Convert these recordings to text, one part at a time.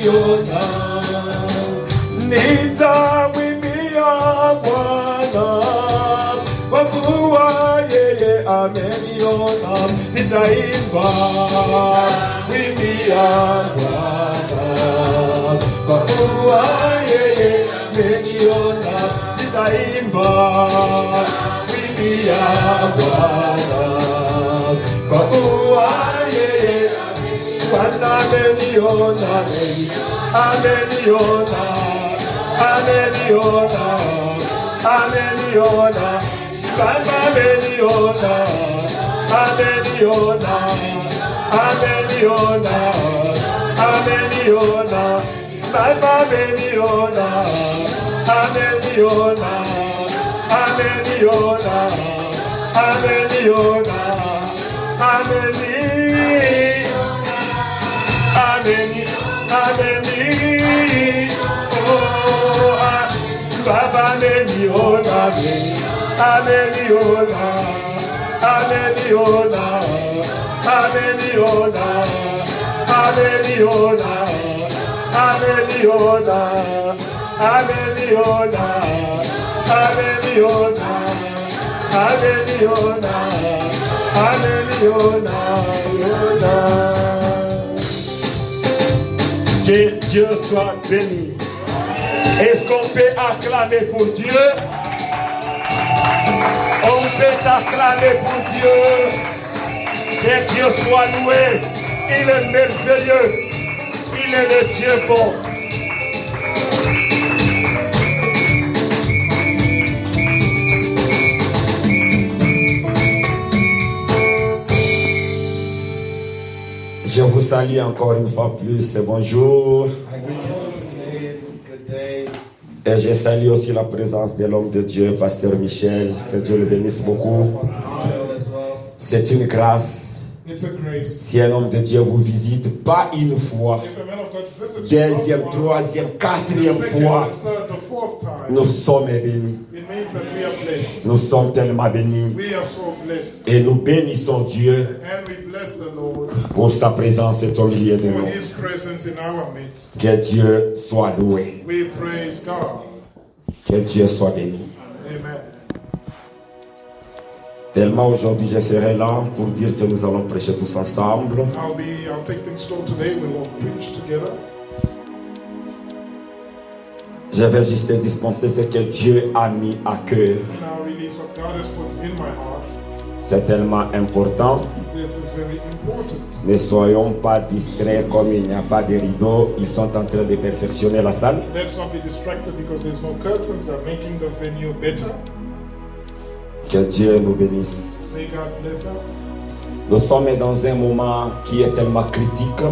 ameniona, nitamwimbia Bwana, kwa kuwa yeye ameniona, nitaimba mwimbia Bwana, kwa kuwa yeye ameniona, nitaimba mwimbia Bwana, kwa kuwa yeye Bwana ameniona, ameniona, ameniona, ameniona, Baba ameniona, ameniona, ameniona, ameniona, Baba ameniona, ameniona, ameniona, ameniona, ameni, ameni, ameni, oh, Baba ameniona, ameniona, ameniona, ameniona, ameniona, ameniona, ameniona, ameniona, ameniona, ameniona, ameniona. Que Dieu soit béni. Est-ce qu'on peut acclamer pour Dieu? On peut acclamer pour Dieu. Que Dieu soit loué. Il est merveilleux. Il est le Dieu bon. Je vous salue encore une fois plus. Bonjour. Et je salue aussi la présence de l'homme de Dieu, Pasteur Michel. Que Dieu le bénisse beaucoup. C'est une grâce. Si un homme de Dieu vous visite, pas une fois, deuxième, troisième, quatrième fois, nous sommes bénis. Nous sommes tellement bénis. Et nous bénissons Dieu pour sa présence au milieu de nous. Que Dieu soit loué. Que Dieu soit béni. Tellement aujourd'hui je serai là pour dire que nous allons prêcher tous ensemble. Je vais juste dispenser ce que Dieu a mis à cœur. C'est tellement important. Ne soyons pas distraits comme il n'y a pas de rideau. Ils sont en train de perfectionner la salle. Que Dieu nous bénisse. Nous sommes dans un moment qui est tellement critique.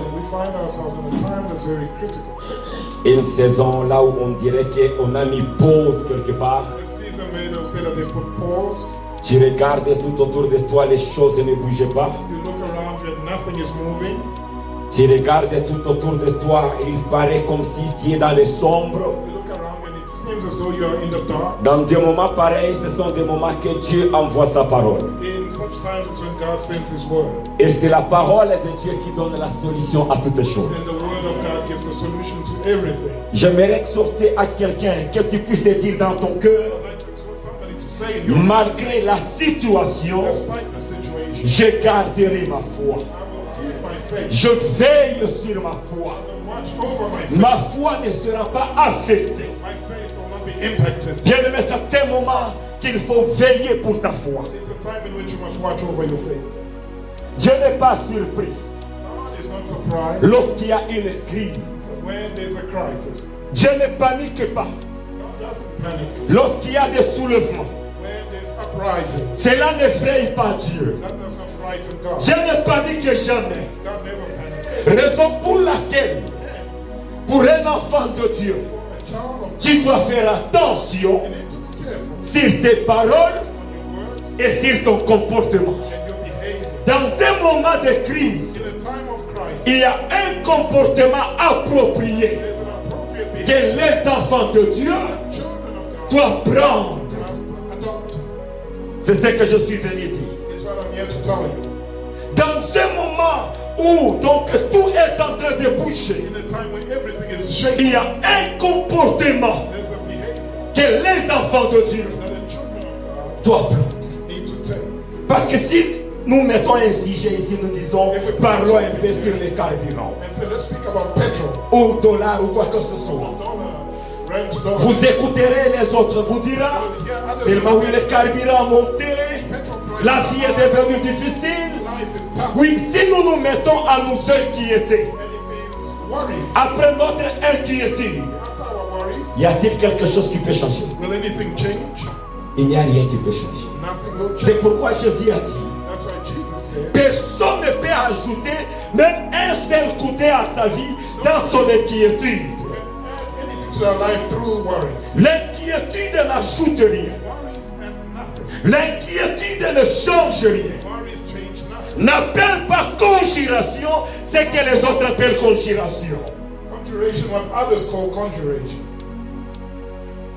Une saison là où on dirait qu'on a mis pause quelque part. Tu regardes tout autour de toi, les choses ne bougent pas. Tu regardes tout autour de toi, il paraît comme si tu es dans le sombre. Dans des moments pareils, ce sont des moments que Dieu envoie sa parole. Et c'est la parole de Dieu qui donne la solution à toutes les choses. J'aimerais exhorter à quelqu'un que tu puisses dire dans ton cœur, malgré la situation, je garderai ma foi. Je veille sur ma foi. Ma foi ne sera pas affectée. Bien aimé, c'est un moment qu'il faut veiller pour ta foi. Dieu n'est pas surpris lorsqu'il y a une crise. Dieu ne panique pas lorsqu'il y a des soulèvements. Cela n'effraie pas Dieu. Dieu ne panique jamais. Raison pour laquelle, pour un enfant de Dieu, tu dois faire attention sur tes paroles et sur ton comportement. Dans un moment de crise, il y a un comportement approprié que les enfants de Dieu doivent prendre. C'est ce que je suis venu dire. Dans ce moment où donc tout est en train de bouger, in a time when everything is shaking, il y a un comportement there's a behavior que les enfants de Dieu that the children of God doivent prendre. need to take. Parce que si nous mettons un sujet ici, nous disons, parlons un peu sur les carburants, And so let's speak about petrol, ou dollars, ou quoi que ce soit. $1, rent to dollar. Vous écouterez les autres, vous direz, tellement oui, le carburant a monté, la vie est devenue difficile. Life is tough. Oui, si nous nous mettons à nous inquiéter, And if he was worried, après notre inquiétude, after our worries, y a-t-il quelque chose qui peut changer? will anything change? Il n'y a rien qui peut changer. Nothing will change. C'est pourquoi Jésus a dit, That's why Jesus said, personne ne peut ajouter même un seul côté à sa vie dans son inquiétude. you can add anything to our life through worries. L'inquiétude n'ajoute rien. Worries add nothing. L'inquiétude ne change rien. Worries change nothing. N'appelle pas conjuration ce que les autres appellent conjuration. Conjuration, what others call conjuration.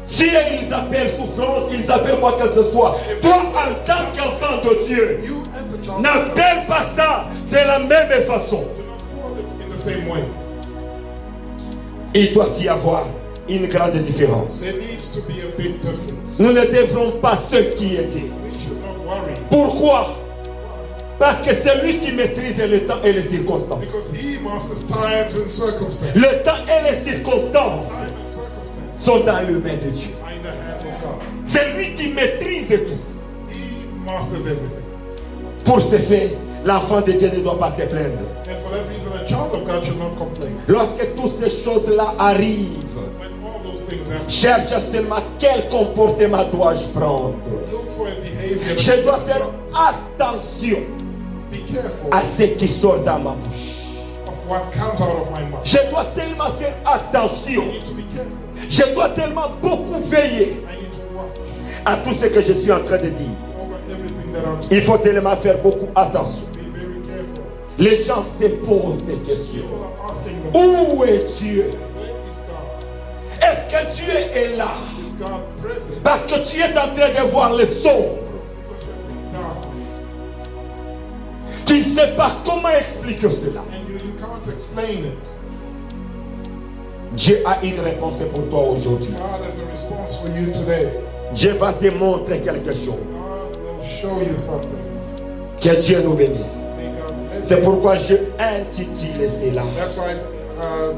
Si ils appellent souffrance, ils appellent quoi que ce soit. Toi, en tant qu'enfant de Dieu, You as a child n'appelle pas ça de la même façon. do not call it in the same way. Il doit y avoir une grande différence. There needs to be a big difference. Nous ne devrons pas s'inquiéter. We should not worry Pourquoi? Parce que c'est lui qui maîtrise le temps et les circonstances. because he masters times and circumstances. Le temps et les circonstances Time and circumstances sont dans les mains de Dieu. are in the hands of God. C'est lui qui maîtrise tout. He masters everything. Pour ce fait, l'enfant de Dieu ne doit pas se plaindre. And for that reason, a child of God should not complain. Lorsque toutes ces choses-là arrivent, When all those things happen, cherche seulement quel comportement dois-je prendre. look for a behavior. Je dois faire attention Be careful à ce qui sort dans ma bouche. of what comes out of my mouth. Je dois tellement faire attention. I need to be careful. Je dois tellement beaucoup veiller I need to watch à tout ce que je suis en train de dire. over everything that I'm saying. Il faut tellement faire beaucoup attention. Be very careful. Les gens se posent des questions. People are asking them, Où est Dieu? where is God? Est-ce que Dieu est là? Is God present? Parce que tu es en train de voir le sombre. Because you're seeing darkness. Tu ne sais pas comment expliquer cela. And you can't explain it. Dieu a une réponse pour toi aujourd'hui. God has a response for you today. Dieu va te montrer quelque chose. God will show you something. Que Dieu nous bénisse. May God bless C'est you. pourquoi je intitule cela. That's why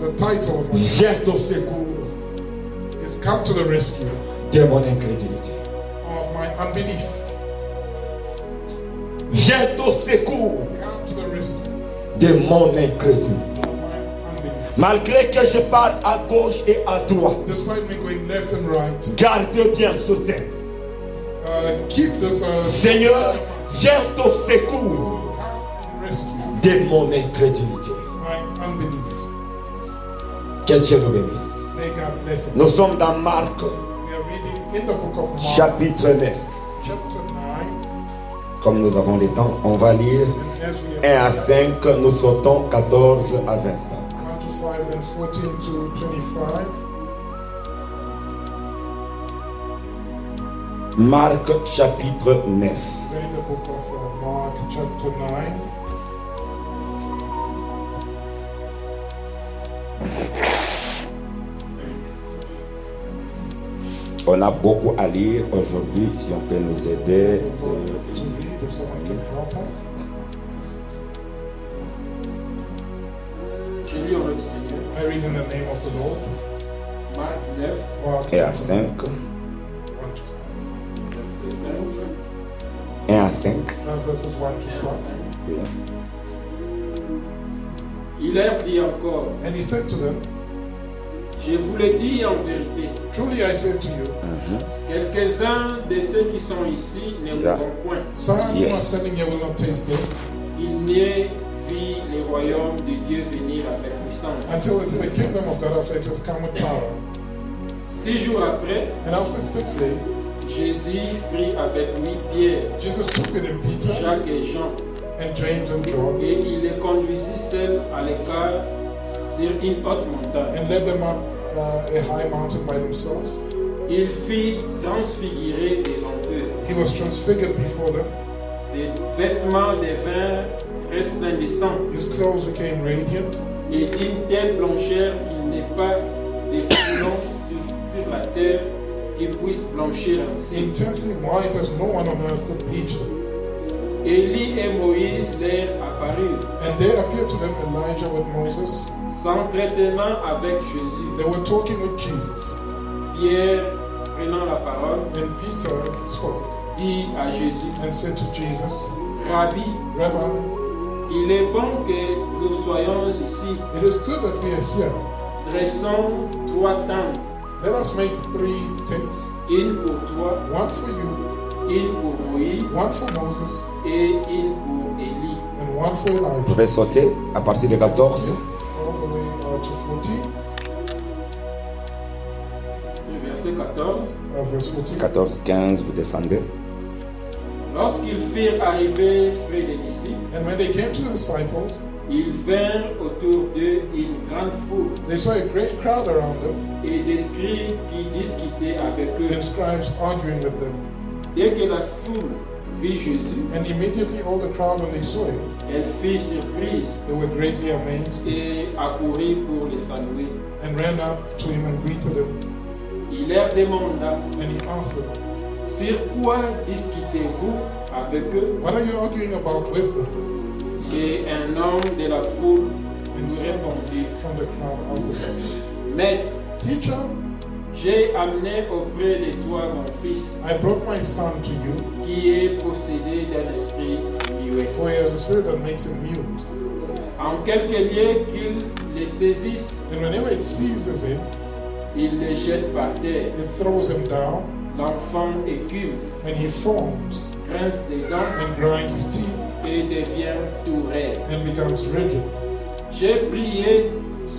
the title of my Jette au secours is Come to the Rescue de mon incrédulité. of My Unbelief. Jette au secours Come to the rescue de mon incrédulité. of my unbelief. Malgré que je parle à gauche et à droite, Despite me going left and right, garde bien ce thème. keep this Seigneur, jette au secours come and rescue de mon incrédulité. my unbelief. Que Dieu nous bénisse. May God bless us. Nous sommes dans Marc, We are reading in the book of Mark, chapitre 9. chapter 9, Comme nous avons le temps, on va lire and as we 1 have à 5, nous sautons 14 à 25. 1 to 5 and 14 to 25. Marc, chapitre 9. We're in the book of Mark, chapter 9. On a beaucoup à lire aujourd'hui, si on peut nous aider. To read, if someone can help us. Je lis au nom du Seigneur. I read in the name of the Lord. Marc 9, Mark Et à chapter 5. 1 to 5. verset 5. 1 à 5. Verses 1 to 5. Oui. Il leur dit encore, And he said to them, je vous le dis en vérité, Truly I say to you, quelques-uns de ceux qui sont ici ne Yeah. mourront point, some who are Yes. standing here will not taste death qu'ils n'aient vu le royaume de Dieu venir avec puissance. until they see the kingdom of God after it has come with power. 6 jours après, And after 6 days, Jésus prit avec lui Pierre, Jesus took with him Peter Jacques et Jean, and James and John et il les conduisit seuls à l'écart sur une haute montagne. and led them up a high mountain by themselves. Il fit transfigurer devant eux. He was transfigured before them. Ses vêtements devinrent resplendissants His clothes became radiant, et d'une telle blancheur qu'il n'est pas de foulon sur la terre qui puisse blanchir ainsi. Intensely white as no one on earth could bleach them. Élie et Moïse leur apparurent, And there appeared to them Elijah with Moses. s'entretenant avec Jésus. They were talking with Jesus. Pierre, prenant la parole, And Peter spoke dit à Jésus, and said to Jesus, Rabbi, Rabbi, il est bon que nous soyons ici. it is good that we are here. Dressons 3 tentes, Let us make 3 tents, une pour toi, one for you, une pour Moïse one for Moses, et une pour Élie. and one for Elijah. Je vais sauter à partir de 14. All the way to 14, Le verset 14. verse 14. 14, 15, vous descendez. Lorsqu'ils furent arrivés près des disciples, And when they came to the disciples, ils vinrent autour d'eux une grande foule they saw a great crowd around them, et des scribes qui discutaient avec eux. and scribes arguing with them. Dès que la foule vit Jésus, And immediately all the crowd, when they saw him, elle fut surprise they were greatly amazed et accourut pour le saluer. and ran up to him and greeted him. Il leur demanda, And he asked them, sur quoi discutez-vous avec eux? what are you arguing about with them? Et un homme de la foule And lui someone répondit, from the crowd asked them, Maître, Teacher, j'ai amené auprès de toi mon fils I brought my son to you, qui est possédé d'un esprit muet. for he has a spirit that makes him mute. En quelque lieu qu'il le saisisse, And whenever it seizes him, il le jette par terre. it throws him down, L'enfant écume, and he foams grince des dents and grinds his teeth et devient tout raide. and becomes rigid. J'ai prié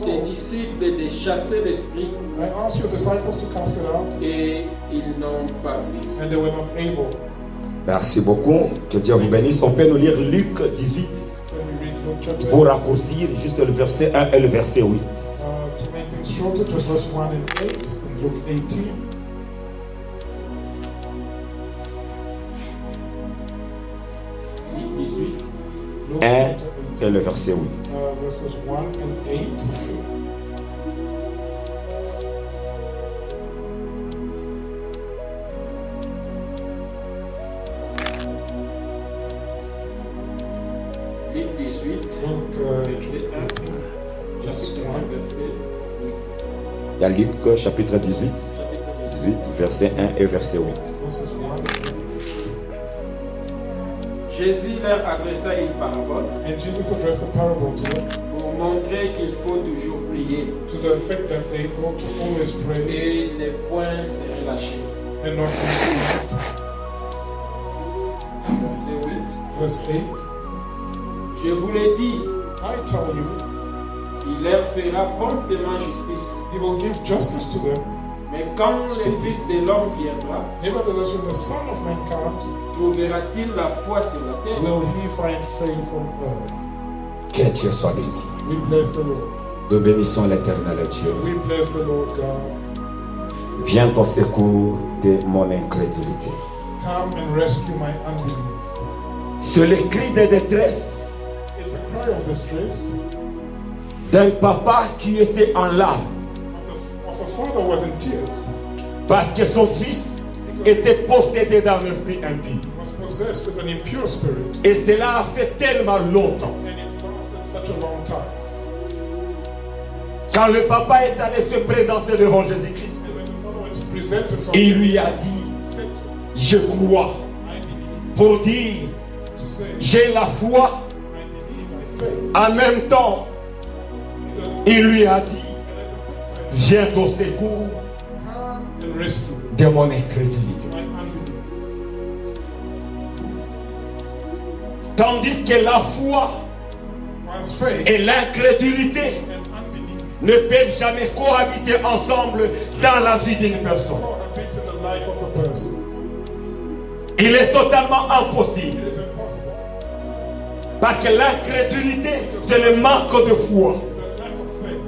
tes disciples de chasser l'esprit I asked your disciples to cast it out, et ils n'ont pas pu. and they were not able. Merci beaucoup. Que Dieu vous bénisse. On peut nous lire Luc 18 When we read Luke chapter pour raccourcir juste le verset 1 et le verset 8. to make things shorter, just verse 1 and 8 in Luke 18. Luc 18, Luke 1 chapter 8, et le verset 8. verses 1 and 8. Luc 18, Luke verset 1, chapitre 1, verset 8. Il y a Luc chapitre 18, Chapitre 18. 18, verset 1 et verset 8. verses 1 and 8. Jésus leur adressa une parabole And Jesus addressed the parable to them pour montrer qu'il faut toujours prier to the effect that they ought to always pray et ne point se relâcher. and not be moved. Verset 8. Verse 8. Je vous l'ai dit, I tell you, il leur fera promptement justice. he will give justice to them. Mais quand le Fils de l'homme viendra, Nevertheless, when the Son of Man comes, trouvera-t-il la foi sur la terre? will he find faith on earth? Que Dieu soit béni. We bless the Lord. Nous bénissons l'éternel Dieu. We bless the Lord God. Viens au secours de mon incrédulité. Come and rescue my unbelief. C'est le cri de détresse It's a cry of distress d'un papa qui était en larmes of a father who was in tears, parce que son fils était possédé d'un esprit impie. was possessed with an impure spirit, Et cela a fait tellement longtemps. and it lasted such a long time. Quand le papa est allé se présenter devant Jésus-Christ, And when the father went to present himself, il lui a dit, he said to him, je crois, I believe, pour dire, to say, j'ai la foi. I believe, I faith. En même temps, il lui a dit, And at the same time, viens au secours come and rescue de mon incrédulité. my unbelief. Tandis que la foi One's faith et l'incrédulité and unbelief ne peuvent jamais cohabiter ensemble dans la vie d'une personne. cohabit in the life of a person. Il est totalement impossible. It is impossible. Parce que l'incrédulité, c'est le manque de foi. It's the lack of faith.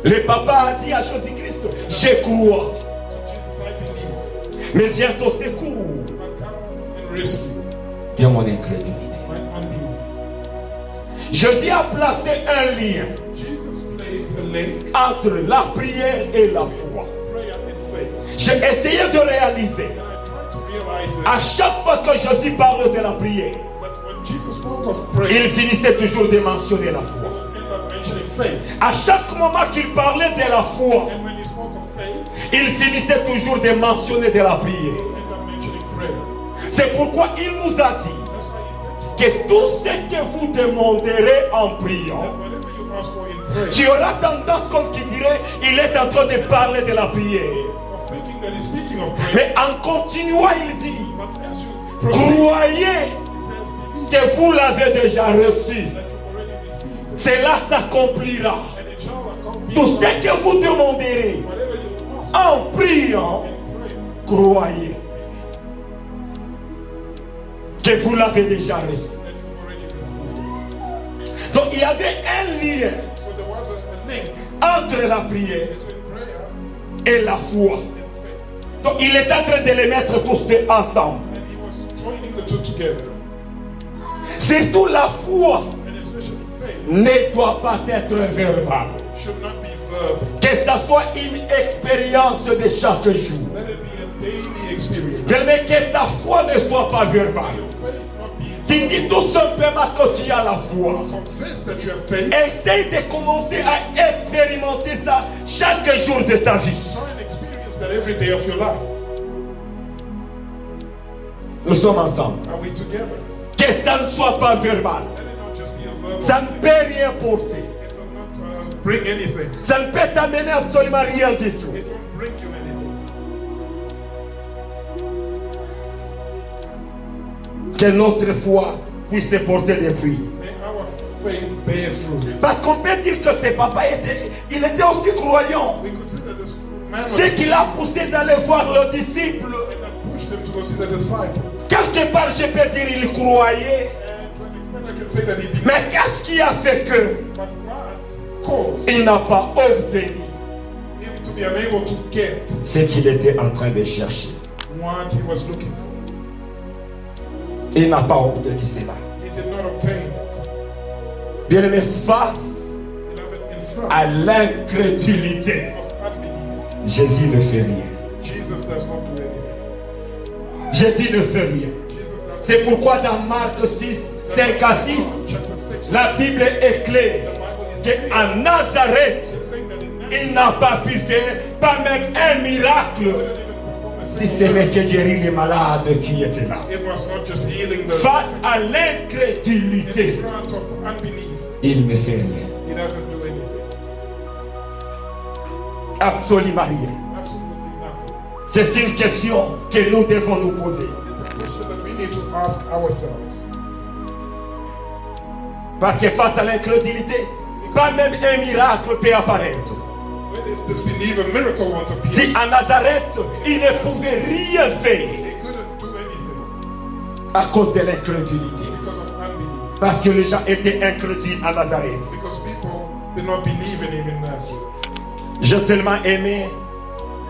Le papa a dit à Jésus-Christ, je crois, To Jesus, I believe, mais viens au secours but come and rescue de mon incrédulité. my unbelief. Jésus a placé un lien Jesus placed a link entre la prière et la foi. prayer and faith. J'ai essayé de réaliser, And I tried to realize à that, chaque fois que Jésus parle de la prière, that when Jesus spoke of prayer, il finissait toujours de mentionner la foi. he ended up mentioning faith. À chaque moment qu'il parlait de la foi, And when he spoke of faith, il finissait toujours de mentionner de la prière. he ended up mentioning prayer. C'est pourquoi il nous a dit That's why he said to us que tout ce que vous demanderez en priant, that whatever you ask for in prayer, tu auras tendance comme qui dirait, il est en train de parler de la prière. of thinking that he's speaking of prayer, Mais en continuant, il dit, but as you proceed, croyez he says, believe que vous l'avez déjà reçu. that you've already received it, Cela s'accomplira. and it shall accomplish Tout ce que vous demanderez whatever you ask en priant, in prayer. croyez que vous l'avez déjà reçu. That you've already received it. Donc il y avait un lien So there was a link entre la prière between prayer et la foi. and faith. Donc il est en train de les mettre tous deux ensemble. And he was joining the two together. Surtout la foi And especially faith ne doit pas être verbale. should not be verbal. Que ça soit une expérience de chaque jour. Let it be a daily experience. Mais que ta foi ne soit pas verbale. Your faith not be Tu dis tout simplement que tu as la foi. confess that you have faith. Essaye de commencer à expérimenter ça chaque jour de ta vie. Try and experience that every day of your life. Nous sommes ensemble. Are we together? Que ça ne soit pas verbal. Let it not just be a verbal. Ça ne peut rien porter. It will not bring anything. Ça ne peut t'amener absolument rien du tout. It won't bring you anything. Que notre foi puisse porter des fruits. May our faith bear fruit. Parce qu'on peut dire que ce papa il était aussi croyant. We could say that this man was Ce qui l'a poussé d'aller voir le disciple. and that pushed him to go see the disciple. Quelque part, je peux dire il croyait. And to an extent, I can say that he believed. Mais qu'est-ce qui a fait que But what caused il n'a pas obtenu him to be unable to get ce qu'il était en train de chercher? what he was looking for? Il n'a pas obtenu cela. He did not obtain. Bien-aimé, face Beloved, in front à l'incrédulité, of unbelief, Jésus ne fait rien. Jesus does not do anything. Jésus ne fait rien. Jesus does C'est pourquoi dans Marc 6, 5 à 6, chapter 6, la Bible est claire the Bible is qu'en Nazareth, saying that in Nazareth, il n'a pas pu faire pas même un miracle, he didn't even perform a si single ce n'est miracle. que guérir les malades qui étaient là. It was not just healing the Face à in l'incrédulité, front of unbelief. il ne fait rien. He doesn't do anything. Absolument rien. Absolutely nothing. C'est une question que nous devons nous poser. It's a question that we need to ask ourselves. Parce que face à l'incrédulité, pas même un miracle peut apparaître. Where does this belief, a miracle want appear? Si à Nazareth, il ne pouvait rien faire He couldn't do anything à cause de l'incrédulité. because of unbelief. Parce que les gens étaient incrédules à Nazareth. Because people did not believe in him in Nazareth. J'ai tellement aimé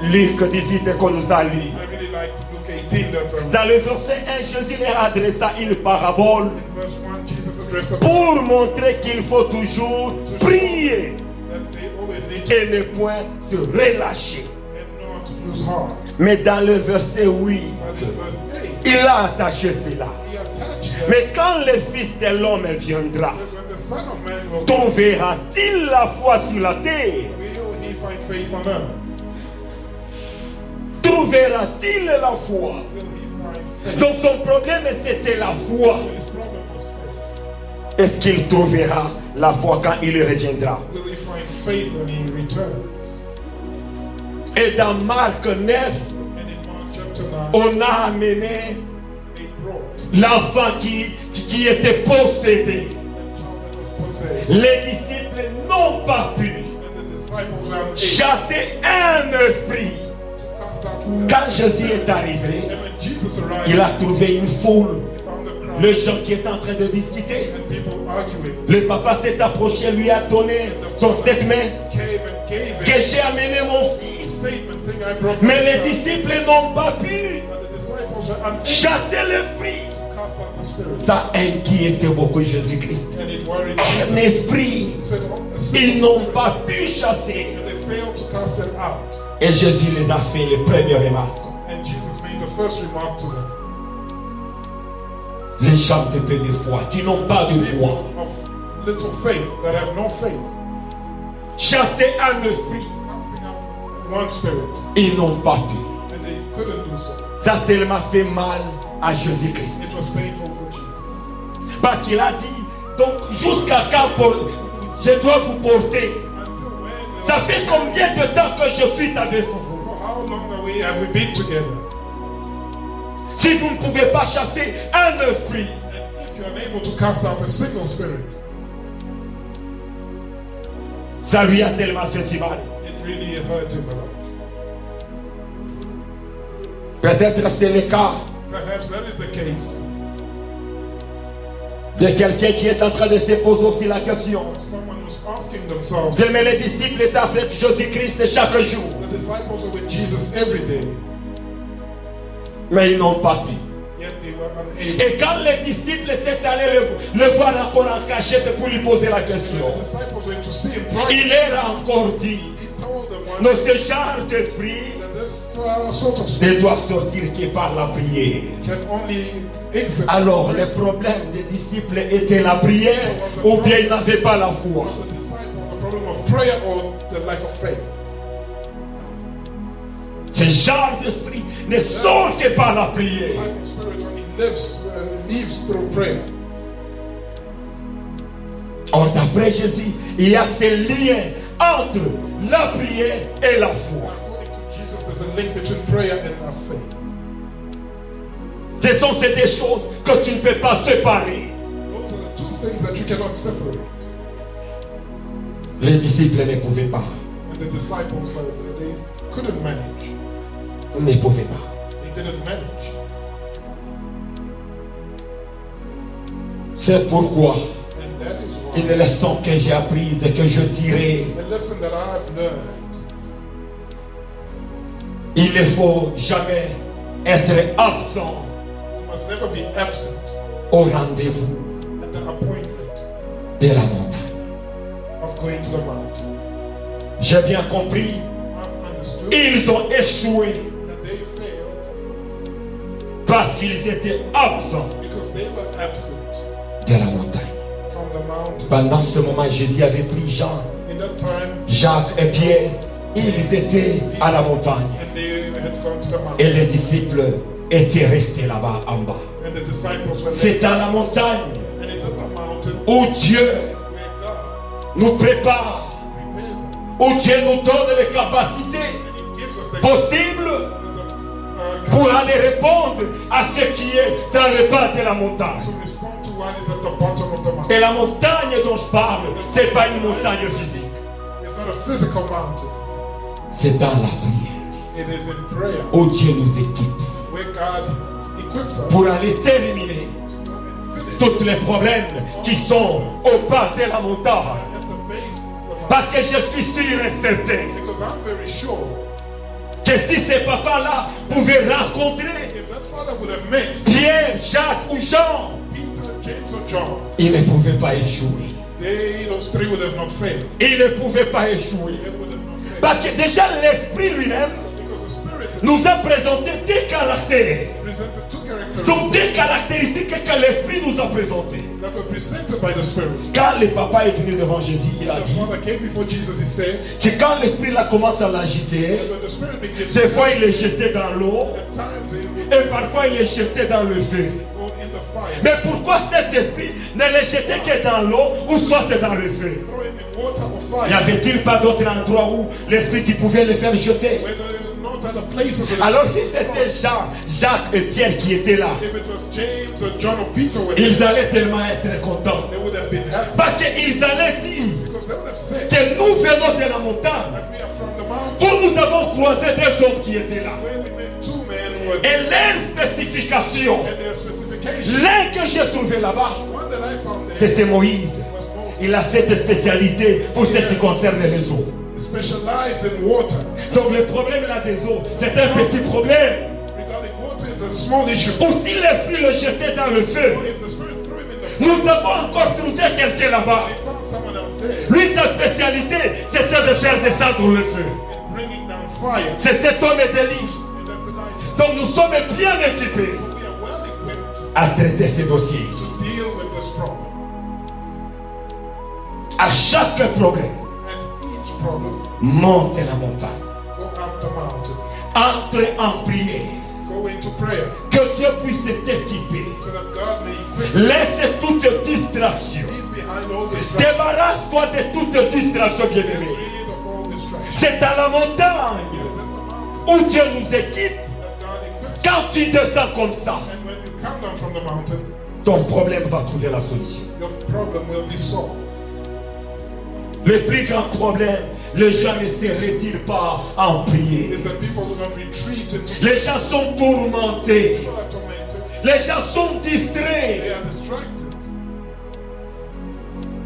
Luc 18 qu'on nous a lu. I really liked Luke 18 that Dans le verset 1, Jésus leur adressa une parabole in verse 1 Jesus addressed the pour montrer qu'il faut toujours prier that they always need to et ne point se relâcher. and not lose heart. Mais dans le verset 8, But in verse 8, il a attaché cela. he attached here, Mais quand le Fils de l'homme viendra, says, when the Son of Man will come, trouvera-t-il la foi sur la terre? will he find faith on earth? Trouvera-t-il la foi? Will he find faith? Donc son problème c'était la foi. His problem was faith. Est-ce qu'il trouvera la foi quand il reviendra? Will he find faith when he returns? Et dans Marc 9, And in Mark chapter 9, on a amené they brought l'enfant qui était possédé. a child that was possessed. Les disciples n'ont pas pu And the disciples were able chasser un esprit. to cast out Quand Jésus est arrivé, And when Jesus arrived, il a trouvé une foule, he found a crowd les gens qui étaient en train de discuter. and people arguing. Le papa s'est approché, lui a donné son statement Came and gave que him j'ai amené mon fils. a statement saying, I brought Mais my les son. disciples n'ont pas pu But the disciples were unable to chasser l'esprit. cast out the spirit. Ça inquiétait beaucoup Jésus-Christ. And it worried Un Jesus. esprit, He said, "Oh, a ils single n'ont spirit." pas pu chasser. And they failed to cast them out. Et Jésus les a fait les premières remarques. And Jesus made the first remark to them. Les gens de peu de foi, qui n'ont pas de People foi. of little faith, that have no faith, Chasser un esprit, casting out one spirit, ils n'ont pas pu. and they couldn't do so. Ça a tellement fait mal à Jésus-Christ. It was painful for Jesus. Parce qu'il a dit, donc jusqu'à quand je dois vous porter? Until when? Ça fait combien de temps que je suis avec vous? For how long have we been together? Si vous ne pouvez pas chasser un esprit, And if you are unable to cast out a single spirit, ça lui a tellement fait du mal. it really hurt him a lot. Peut-être c'est le cas Perhaps that is the case. de quelqu'un qui est en train de se poser aussi la question. Someone who's asking themselves, Mais les disciples étaient avec Jésus-Christ chaque jour. the disciples are with Jesus every day, Mais ils n'ont pas pu. yet they were unable. Et quand les disciples étaient allés le voir encore en cachette pour lui poser la question, The disciples went to see him private. il leur a encore dit, He told them one non, day ce genre d'esprit that this sort of ne spirit doit sortir que par la prière. can only exit. Alors le problème des disciples était la prière ou bien ils n'avaient pas la foi. The disciples, a problem of prayer or the lack of faith. Ce genre d'esprit ne sort que par la prière. The type of spirit only lives through prayer. Or d'après Jésus, il y a ce lien entre la prière et la foi. According to Jesus, there's a link between prayer and our faith. Ce sont ces deux choses que tu ne peux pas séparer. Those are the two things that you cannot separate. Les disciples ne pouvaient pas. And the disciples, they couldn't manage. Ne pouvaient pas. They didn't manage. C'est pourquoi And that is une why leçon que j'ai apprise et que je tirais, the lesson that I've learned, il ne faut jamais être absent you must never be absent au rendez-vous at the appointment de la montagne. of going to the mountain. J'ai bien compris, I've understood ils ont échoué that they failed parce qu'ils étaient absents because they were absent de la montagne. from the mountain. Pendant ce moment, Jésus avait pris Jean, In that time, Jacques et Pierre. Ils étaient à la montagne. and they had gone to the mountain. Et les disciples étaient restés là-bas en bas. And the disciples were there. C'est à la montagne And it's at the mountain où Dieu where God nous prépare, prepares us. où Dieu nous donne les capacités And He gives us the possibles pour aller répondre à ce qui est dans le bas de la montagne. to respond to what is at the bottom of the mountain. Et la montagne dont je parle, ce n'est pas une montagne physique. It's not a physical mountain. C'est dans la prière It is in prayer où Dieu nous équipe where God equips us pour aller terminer to finish tous les problèmes qui sont au bas de la montagne. at the base of the mountain. Parce que je suis sûr et certain Because I'm very sure que si ces papas-là pouvaient rencontrer if that father would have met Pierre, Jacques ou Jean, Peter, James, or John, ils ne pouvaient pas échouer. those three would have not failed. Ils ne pouvaient pas échouer. They would have not failed. Parce que déjà l'Esprit lui-même Because the Spirit nous a présenté des caractères. presented two Donc characteristics des caractéristiques que l'Esprit nous a présentées. that were presented by the Spirit. Quand le papa est venu devant Jésus, il a The dit Father came before Jesus, he said, que quand l'Esprit là commence à l'agiter, that when the Spirit begins des to fois il est jeté dans l'eau at times it will et parfois il est jeté dans le feu. go in the fire. Mais pourquoi cet esprit ne l'est jeté que dans l'eau ou soit dans le feu? Throw him in water or N'y fire. avait-il pas d'autres endroits où l'esprit qui pouvait le faire jeter? Where there is not other places. where the Alors si Spirit c'était Jean, Jacques et Pierre qui étaient là, if it was James or John or Peter were ils there, allaient tellement être contents. they would have been happy Parce qu'ils allaient dire because they would have said que nous venons de la montagne. that we are from the mountain Où nous avons croisé des hommes qui étaient là. where we met two men who were Et leur spécification, and their specification. l'un que j'ai trouvé là-bas, One that I found there c'était Moïse. was Moses. Il a cette spécialité pour ce qui concerne les eaux. He specialized in water. Donc le problème là des eaux, c'est un petit problème. Regarding water is a small issue. Ou si l'esprit le jetait dans le feu, If the Nous avons encore trouvé quelqu'un là-bas. They found someone else there. Lui, sa spécialité, c'était de faire descendre le feu. In bringing down fire. C'est cet homme d'Élie. And that's Elijah. Donc nous sommes bien équipés So we are well equipped à traiter ces dossiers ici. to deal with this problem. À chaque problème, And each problem, monte la montagne. go up the mountain. Entre en prière. Go into prayer Que Dieu puisse t'équiper. so that God may equip. Laisse toute distraction. Leave behind all distractions. Débarrasse-toi de toute distraction, Get bien-aimé. rid of all distractions. C'est à la montagne It is at the mountain où Dieu nous équipe. that God equips. Quand tu descends comme ça, And when you come down from the mountain, ton problème va trouver la solution. your problem will be solved. Le plus grand problème, les gens ne se retirent pas en prière. Is that people do not retreat into Les gens sont tourmentés. people are tormented. Les gens sont They distraits. are distracted.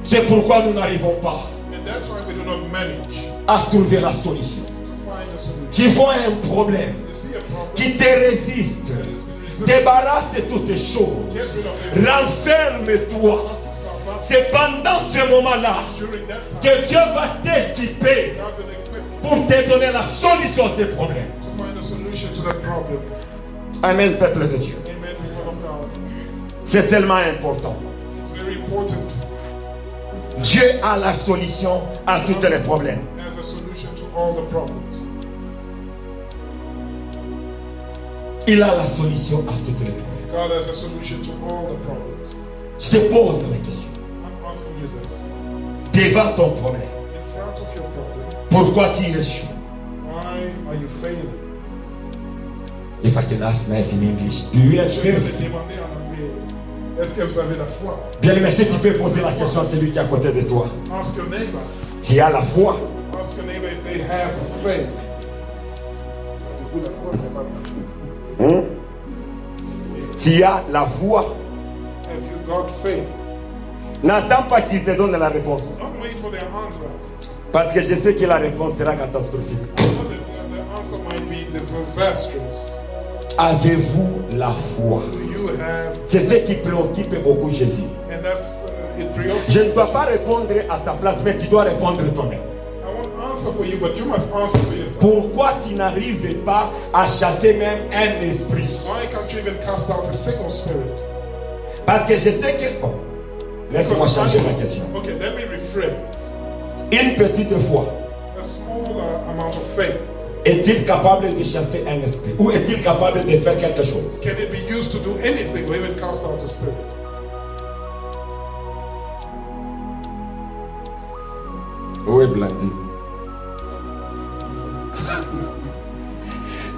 C'est pourquoi nous n'arrivons pas And that's why we do not manage à trouver la solution. to find a solution. Tu vois un problème You see a problem qui te résiste. that has been resisted. Débarrasse toutes choses. Get rid of it. Renferme-toi. Yourself up. C'est pendant ce moment-là During that time, que Dieu va t'équiper God will equip pour te donner la solution à ces problèmes. to find a solution to that problem. Amen, peuple de Dieu. Amen, people of God. C'est tellement important. It's very important. Dieu a la solution à tous les problèmes. Has a solution to all the problems. Il a la solution à tous les problèmes. God has a solution to all the problems. Je te pose la question. I'm asking you this. Devant ton problème, In front of your problem, pourquoi tu échoues? why are you failing? If I can ask nice in English, do you have Je vais faith? te demander en anglais, est-ce que vous avez la foi? Bien aimé, si tu peux poser la question à celui qui est à côté de toi. Ask your neighbor. Tu as la foi. Ask your neighbor if they have faith. Avez-vous la foi? Hein? Tu as la foi. Have you got faith? N'attends pas qu'il te donne la réponse. Don't wait for their answer. Parce que je sais que la réponse sera catastrophique. I know that the answer might be disastrous. Avez-vous la foi? Do you have? C'est ce qui préoccupe beaucoup Jésus. And that's it. Preoccupies. Je ne dois pas répondre à ta place, mais tu dois répondre toi-même. I won't answer for you, but you must answer for yourself. Pourquoi tu n'arrives pas à chasser même un esprit? Why can't you even cast out a single spirit? Parce que je sais que... Oh, laisse-moi changer ma question. Okay, let me rephrase. Une petite foi, A small amount of faith. est-il capable de chasser un esprit? Ou est-il capable de faire quelque chose? Can it be used to do anything or even cast out a spirit? Où est Blandy?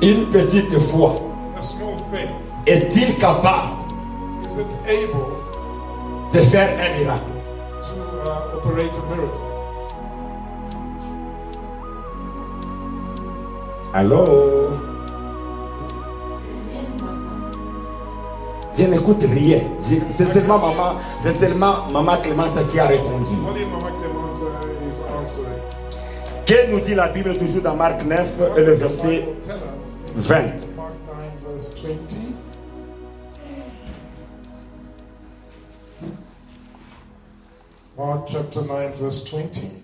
Une petite foi, A small faith. est-il capable Is it able de faire un miracle? to operate a miracle? Allô? Je n'écoute rien. C'est seulement maman Clémence qui a répondu. Only Mama Clemence is answering. Que nous dit la Bible toujours dans Marc 9 et le verset Bible tell us 20? Mark 9 verse 20. Mark chapter 9 verse 20.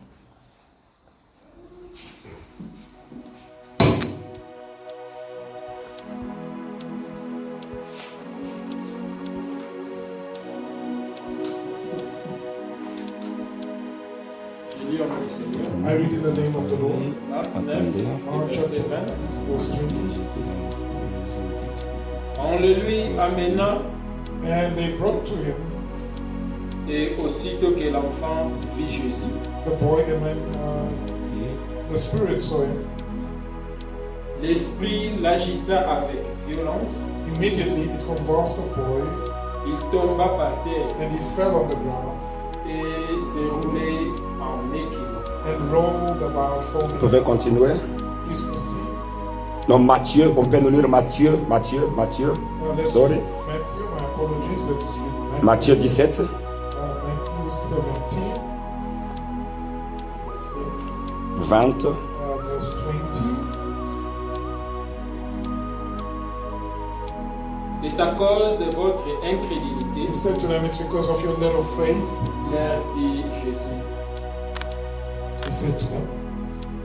Je lis en nom du Seigneur. I read in the name of the Lord. Marc 9, Mark verset chapter 20. 9 verse 20. On le lui amena, And they brought to him et aussitôt que l'enfant vit Jésus, the boy, and when the spirit saw him, l'esprit l'agita avec violence, immediately it convulsed the boy, il tomba par terre and he fell on the ground et se roulait en équilibre. and rolled about Vous foaming. pouvez continuer? Please proceed. Non, Matthieu, on peut nous lire Matthieu. Let's Sorry. read Matthew, my apologies. Let's read Matthieu 17, Matthew 17, 20. verse 20. C'est à cause de votre incrédulité. He said to them, it's because of your little faith. Leur dit Jésus. He said to them,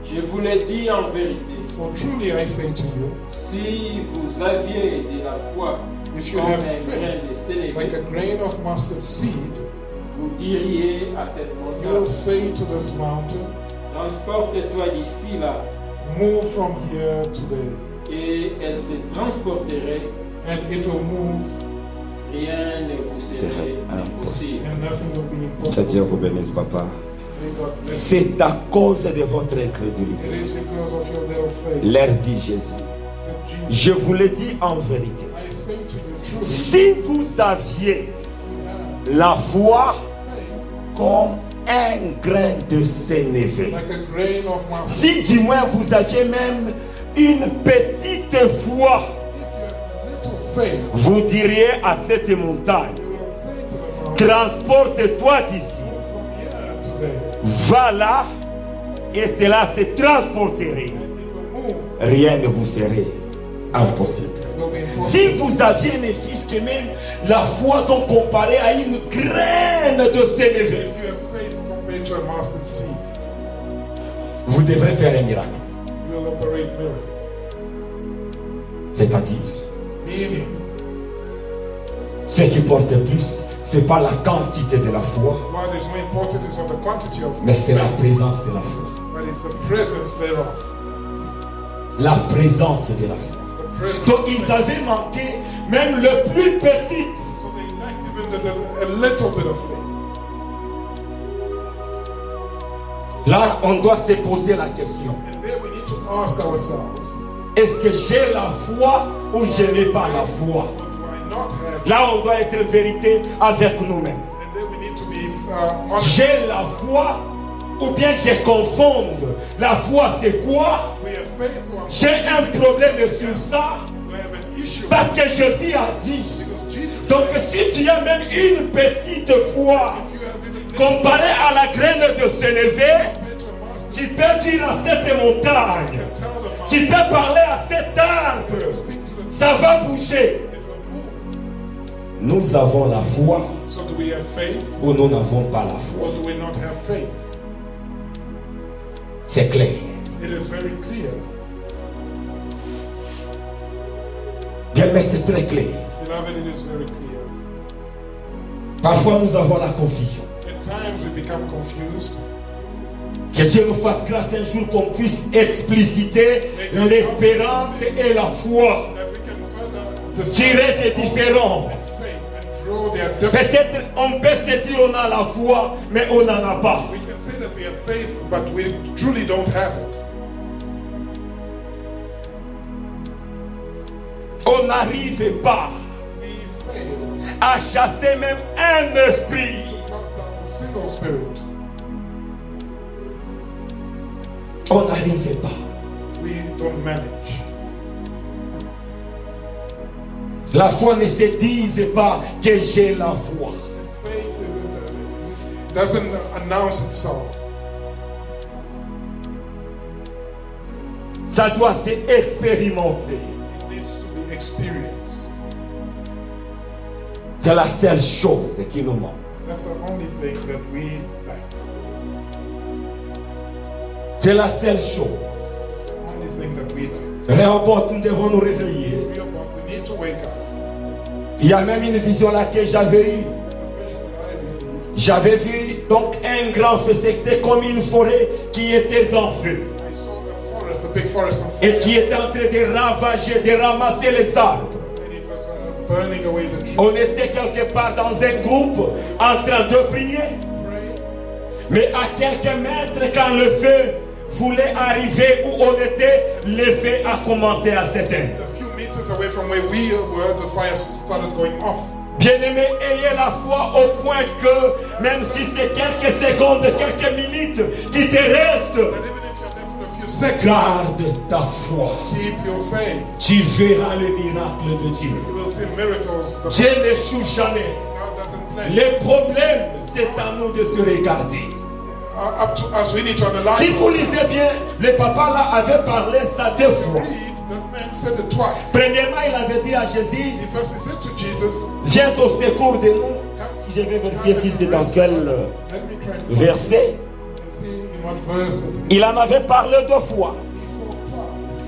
Je vous le dis en vérité. for truly I say to you, Si vous aviez de la foi if you comme have un grain faith de sénévé, like a grain of mustard seed, vous diriez à cette you will montagne, say to this mountain, transporte-toi d'ici là, move from here to there, et elle se transporterait, and it will move, rien ne vous serait Serait impossible. and nothing will be Que Dieu impossible. vous bénisse, papa. May God bless you. C'est à cause de votre It incrédulité. is because of your little faith. Leur dit Jésus. Said Jesus, Je vous le dis en vérité. I say to you truly, Si vous aviez you have la foi faith comme un grain de sénévé, like a grain of mustard. si du moins vous aviez même une petite foi, If you have a little faith, vous diriez à cette montagne, you will say to the mountain, transporte-toi d'ici, from here to there, va là, et cela se transporterait. and it will move. Rien ne vous serait impossible. It will be impossible. Si vous aviez, mes fils, que même la foi donc comparée à une graine de sénévé, If you have faith compared to a mustard seed, vous devrez faire un miracle. you will operate miracles. C'est-à-dire, Meaning, ce qui porte plus, ce n'est pas la quantité de la foi, what is more important is not the quantity of mais c'est la faith, présence de la foi. but it's the presence thereof. La présence de la foi. The presence Donc of ils faith. avaient manqué même le plus petit. So they lacked even a little bit of faith. Là, on doit se poser la question. And there we need to ask ourselves, Est-ce que j'ai la foi ou je n'ai pas la foi? what do I not have? Là, on doit être vérité avec nous-mêmes. And then we need to be honest. J'ai la foi ou bien je confonde. La foi, c'est quoi? We have faith or J'ai un problème sur ça we have an issue. parce que Jésus a dit. Because Jesus Donc said, si tu as même une petite foi if you have even comparée à la graine de sénévé, compared to a mustard tu peux dire à cette montagne, seed, tell the tu mountain, peux parler à cet arbre, speak to the ça va bouger. it will move. Nous avons la foi So do we have faith ou nous n'avons pas la foi? or do we not have faith? C'est clair. It is very clear. Bien, mais c'est très clair. Beloved, it is very clear. Parfois nous avons la confusion. At times we become confused. Que Dieu nous fasse grâce un jour qu'on puisse expliciter l'espérance et la foi. That we can further Tirer des différences. faith and draw their difference. Peut-être on peut se dire on a la foi, mais on n'en a pas. We can say that we have faith, but we truly don't have it. On n'arrive pas We fail à chasser même un esprit. to cast out a single spirit. On n'arrive pas. We don't manage. La foi ne se dise pas que j'ai la foi. And faith doesn't announce itself. Ça doit s'expérimenter. It needs to be experienced. C'est la seule chose qui nous manque. That's the only thing that we lack. C'est la seule chose. It's the only thing that we lack. Réhoboth, nous devons nous réveiller. We need to wake up. Il y a même une vision là que j'avais eue. It's a vision that I received. J'avais vu donc un grand feu, c'était comme une forêt qui était en feu I saw a forest, a big forest on et fire, qui était en train de ravager, de ramasser les arbres. and it was burning away the trees. On était quelque part dans un groupe en train de prier, Pray. mais à quelques mètres quand le feu voulait arriver où on était, le feu a commencé à s'éteindre. A few meters away from where we were, the fire started going off. Bien-aimés, ayez la foi au point que même si c'est quelques secondes, quelques minutes qui te restent, That even if you're left with a few seconds, garde ta foi. keep your faith. Tu verras le miracle de Dieu. You will see miracles. The Dieu n'échoue jamais. God doesn't play. Les problèmes, c'est à nous de se regarder. Up to us, we need to analyze. Si vous lisez bien, le papa là avait parlé ça deux fois. Read, man said it twice. Premièrement, il avait dit à Jésus, He first he said to Jesus, viens au secours de nous. Si je vais vérifier si c'est dans quel let me try and find verset. and see in what verse it is. Il en avait parlé 2 fois. He spoke twice.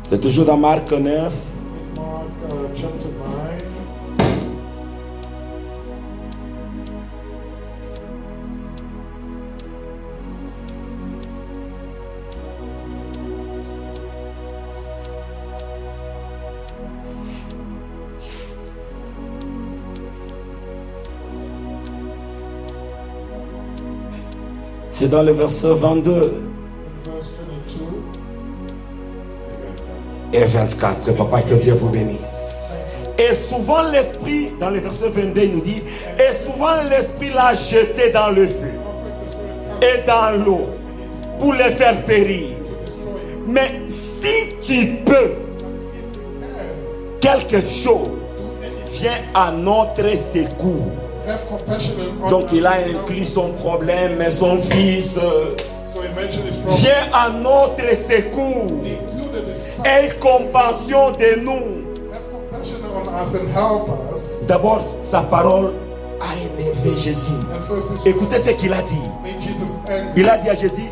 C'est toujours dans Marc 9. In Mark chapter 9. C'est dans le verset 22 In verse 22. et 24. Papa, que Dieu vous bénisse. Et souvent l'Esprit, dans le verset 22, il nous dit, et souvent l'Esprit l'a jeté dans le feu et dans l'eau pour les faire périr. Mais si tu peux, quelque chose vient à notre secours. Have compassion on Donc us il a and inclus help us. son problème, mais son fils So he mentioned his problem. vient à notre secours. He included his son. Aie compassion de nous. Have compassion on us and help us. D'abord, sa parole a énervé Jésus. And first, Écoutez ce qu'il a dit. made Jesus angry. Il a dit à Jésus,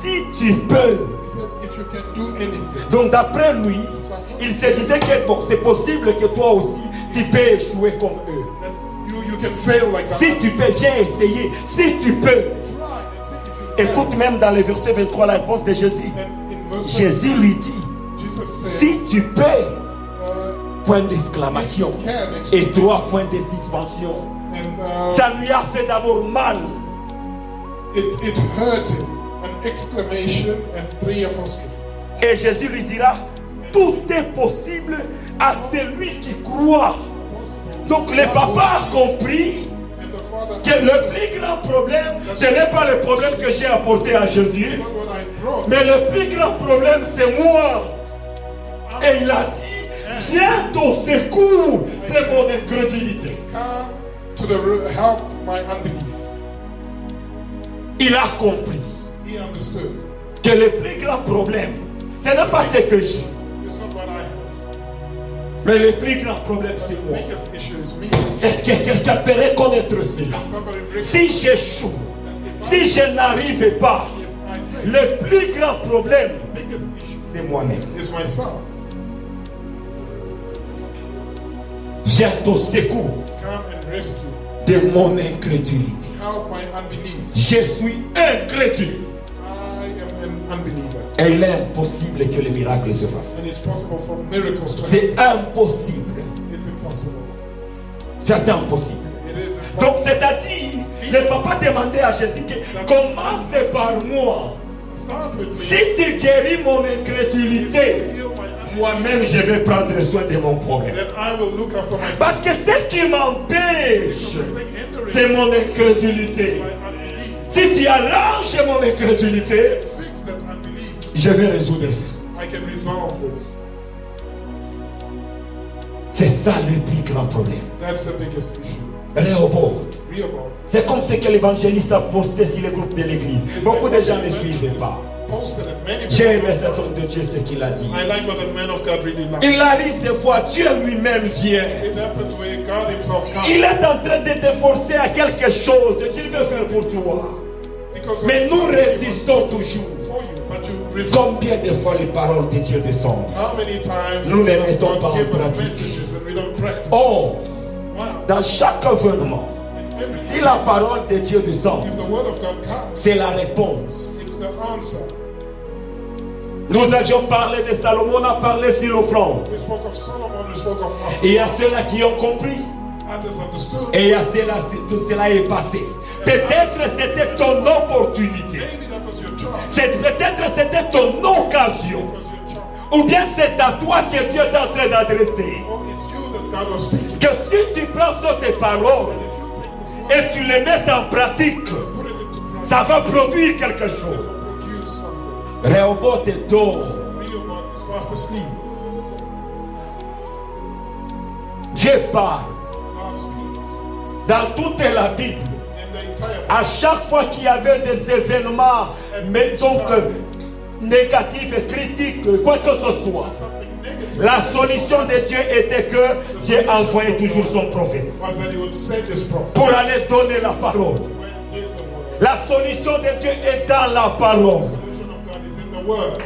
si tu peux. He said, if you can do anything. Donc d'après lui, il se disait que bon, c'est possible que toi aussi, tu peux échouer comme eux. That you can fail like that. Si tu peux, viens essayer. Si tu peux. Try and see if you can. Écoute même dans le verset 23 la réponse de Jésus. And in verse Jésus lui dit, 20, Jesus said, si tu peux, uh, point d'exclamation if you can, et 3 points de suspension. and Ça lui a fait d'abord mal. it hurt him. An exclamation and 3 apostrophes. Et Jésus lui dira, tout est possible à celui qui croit. Donc le papa a compris And the father que le plus grand problème, ce n'est pas le problème que j'ai apporté à Jésus, not what I brought. mais le plus grand problème c'est moi. Et il a dit, viens au secours de mon incrédulité. Come to the help my unbelief. Il a compris He understood. que le plus grand problème, ce n'est pas ce que j'ai, It's not what I have. mais le plus grand problème c'est The moi. biggest issue is me. Est-ce que quelqu'un peut reconnaître cela? Somebody Si j'échoue, si je n'arrive pas, if I fail, le plus grand problème, the biggest issue c'est moi-même. is myself. Viens au secours Come and rescue. de mon incrédulité. Help my unbelief. Je suis incrédule. I am an unbeliever. Et il est impossible que le miracle se And fasse. it's possible for miracles to happen. C'est impossible. It's impossible. C'est impossible. It is impossible. Donc c'est-à-dire, le papa demandait à Jésus que commence par moi. Start with me. Si tu guéris mon incrédulité, Heal my unbelief. moi-même je vais prendre soin de mon problème. Then I will look after my Parce que ce qui m'empêche, thing hindering c'est mon incrédulité. my unbelief. Si tu arranges mon incrédulité, Fix that unbelief. je vais résoudre ça. I can resolve this. C'est ça le plus grand problème. That's the biggest issue. Rehoboth. Rehoboth. C'est comme ce que l'évangéliste a posté sur le groupe de l'église. Beaucoup de gens ne suivaient pas. Posted it. Many J'ai people aimé cet homme de Dieu, ce qu'il a dit. I like what the man of God really liked. Il arrive des fois, Dieu lui-même vient. It happens where God himself comes. Il est en train de te forcer à quelque chose qu'il veut faire pour toi. Because Mais of nous something he résistons wants toujours. for you, but you resist. Combien de fois les paroles de Dieu descendent? How many times Nous ne does mettons God pas en give us pratique. messages and we don't practice? Oh, Wow. dans chaque événement, In every si la parole de Dieu descend, if the word of God comes, c'est la réponse. it's the answer. Nous avions parlé de Salomon, on a parlé sur l'offrande. We spoke of Solomon, we spoke of Et il y a ceux-là qui ont compris. others understood. Et il y a ceux-là, tout cela est passé. Peut-être c'était ton opportunité. Maybe that was your chance. Peut-être c'était ton occasion. It was your chance. Ou bien c'est à toi que Dieu est en train d'adresser. Or it's you that God was speaking. Que si tu prends sur tes paroles If you take this word et tu les mets en pratique, and put it into practice, ça va produire quelque it chose. will produce something. Rehoboth est dort. Rehoboth is fast asleep. Dieu parle. God speaks. Dans toute la Bible, In the entire à chaque fois qu'il y avait des événements, mais donc négatifs et critiques, quoi que ce soit, something negative la solution de Dieu était que Dieu envoyait toujours son prophète was that he would send his prophet pour aller donner la parole. and give the word. La solution de Dieu est dans la parole. The solution of God is in the word,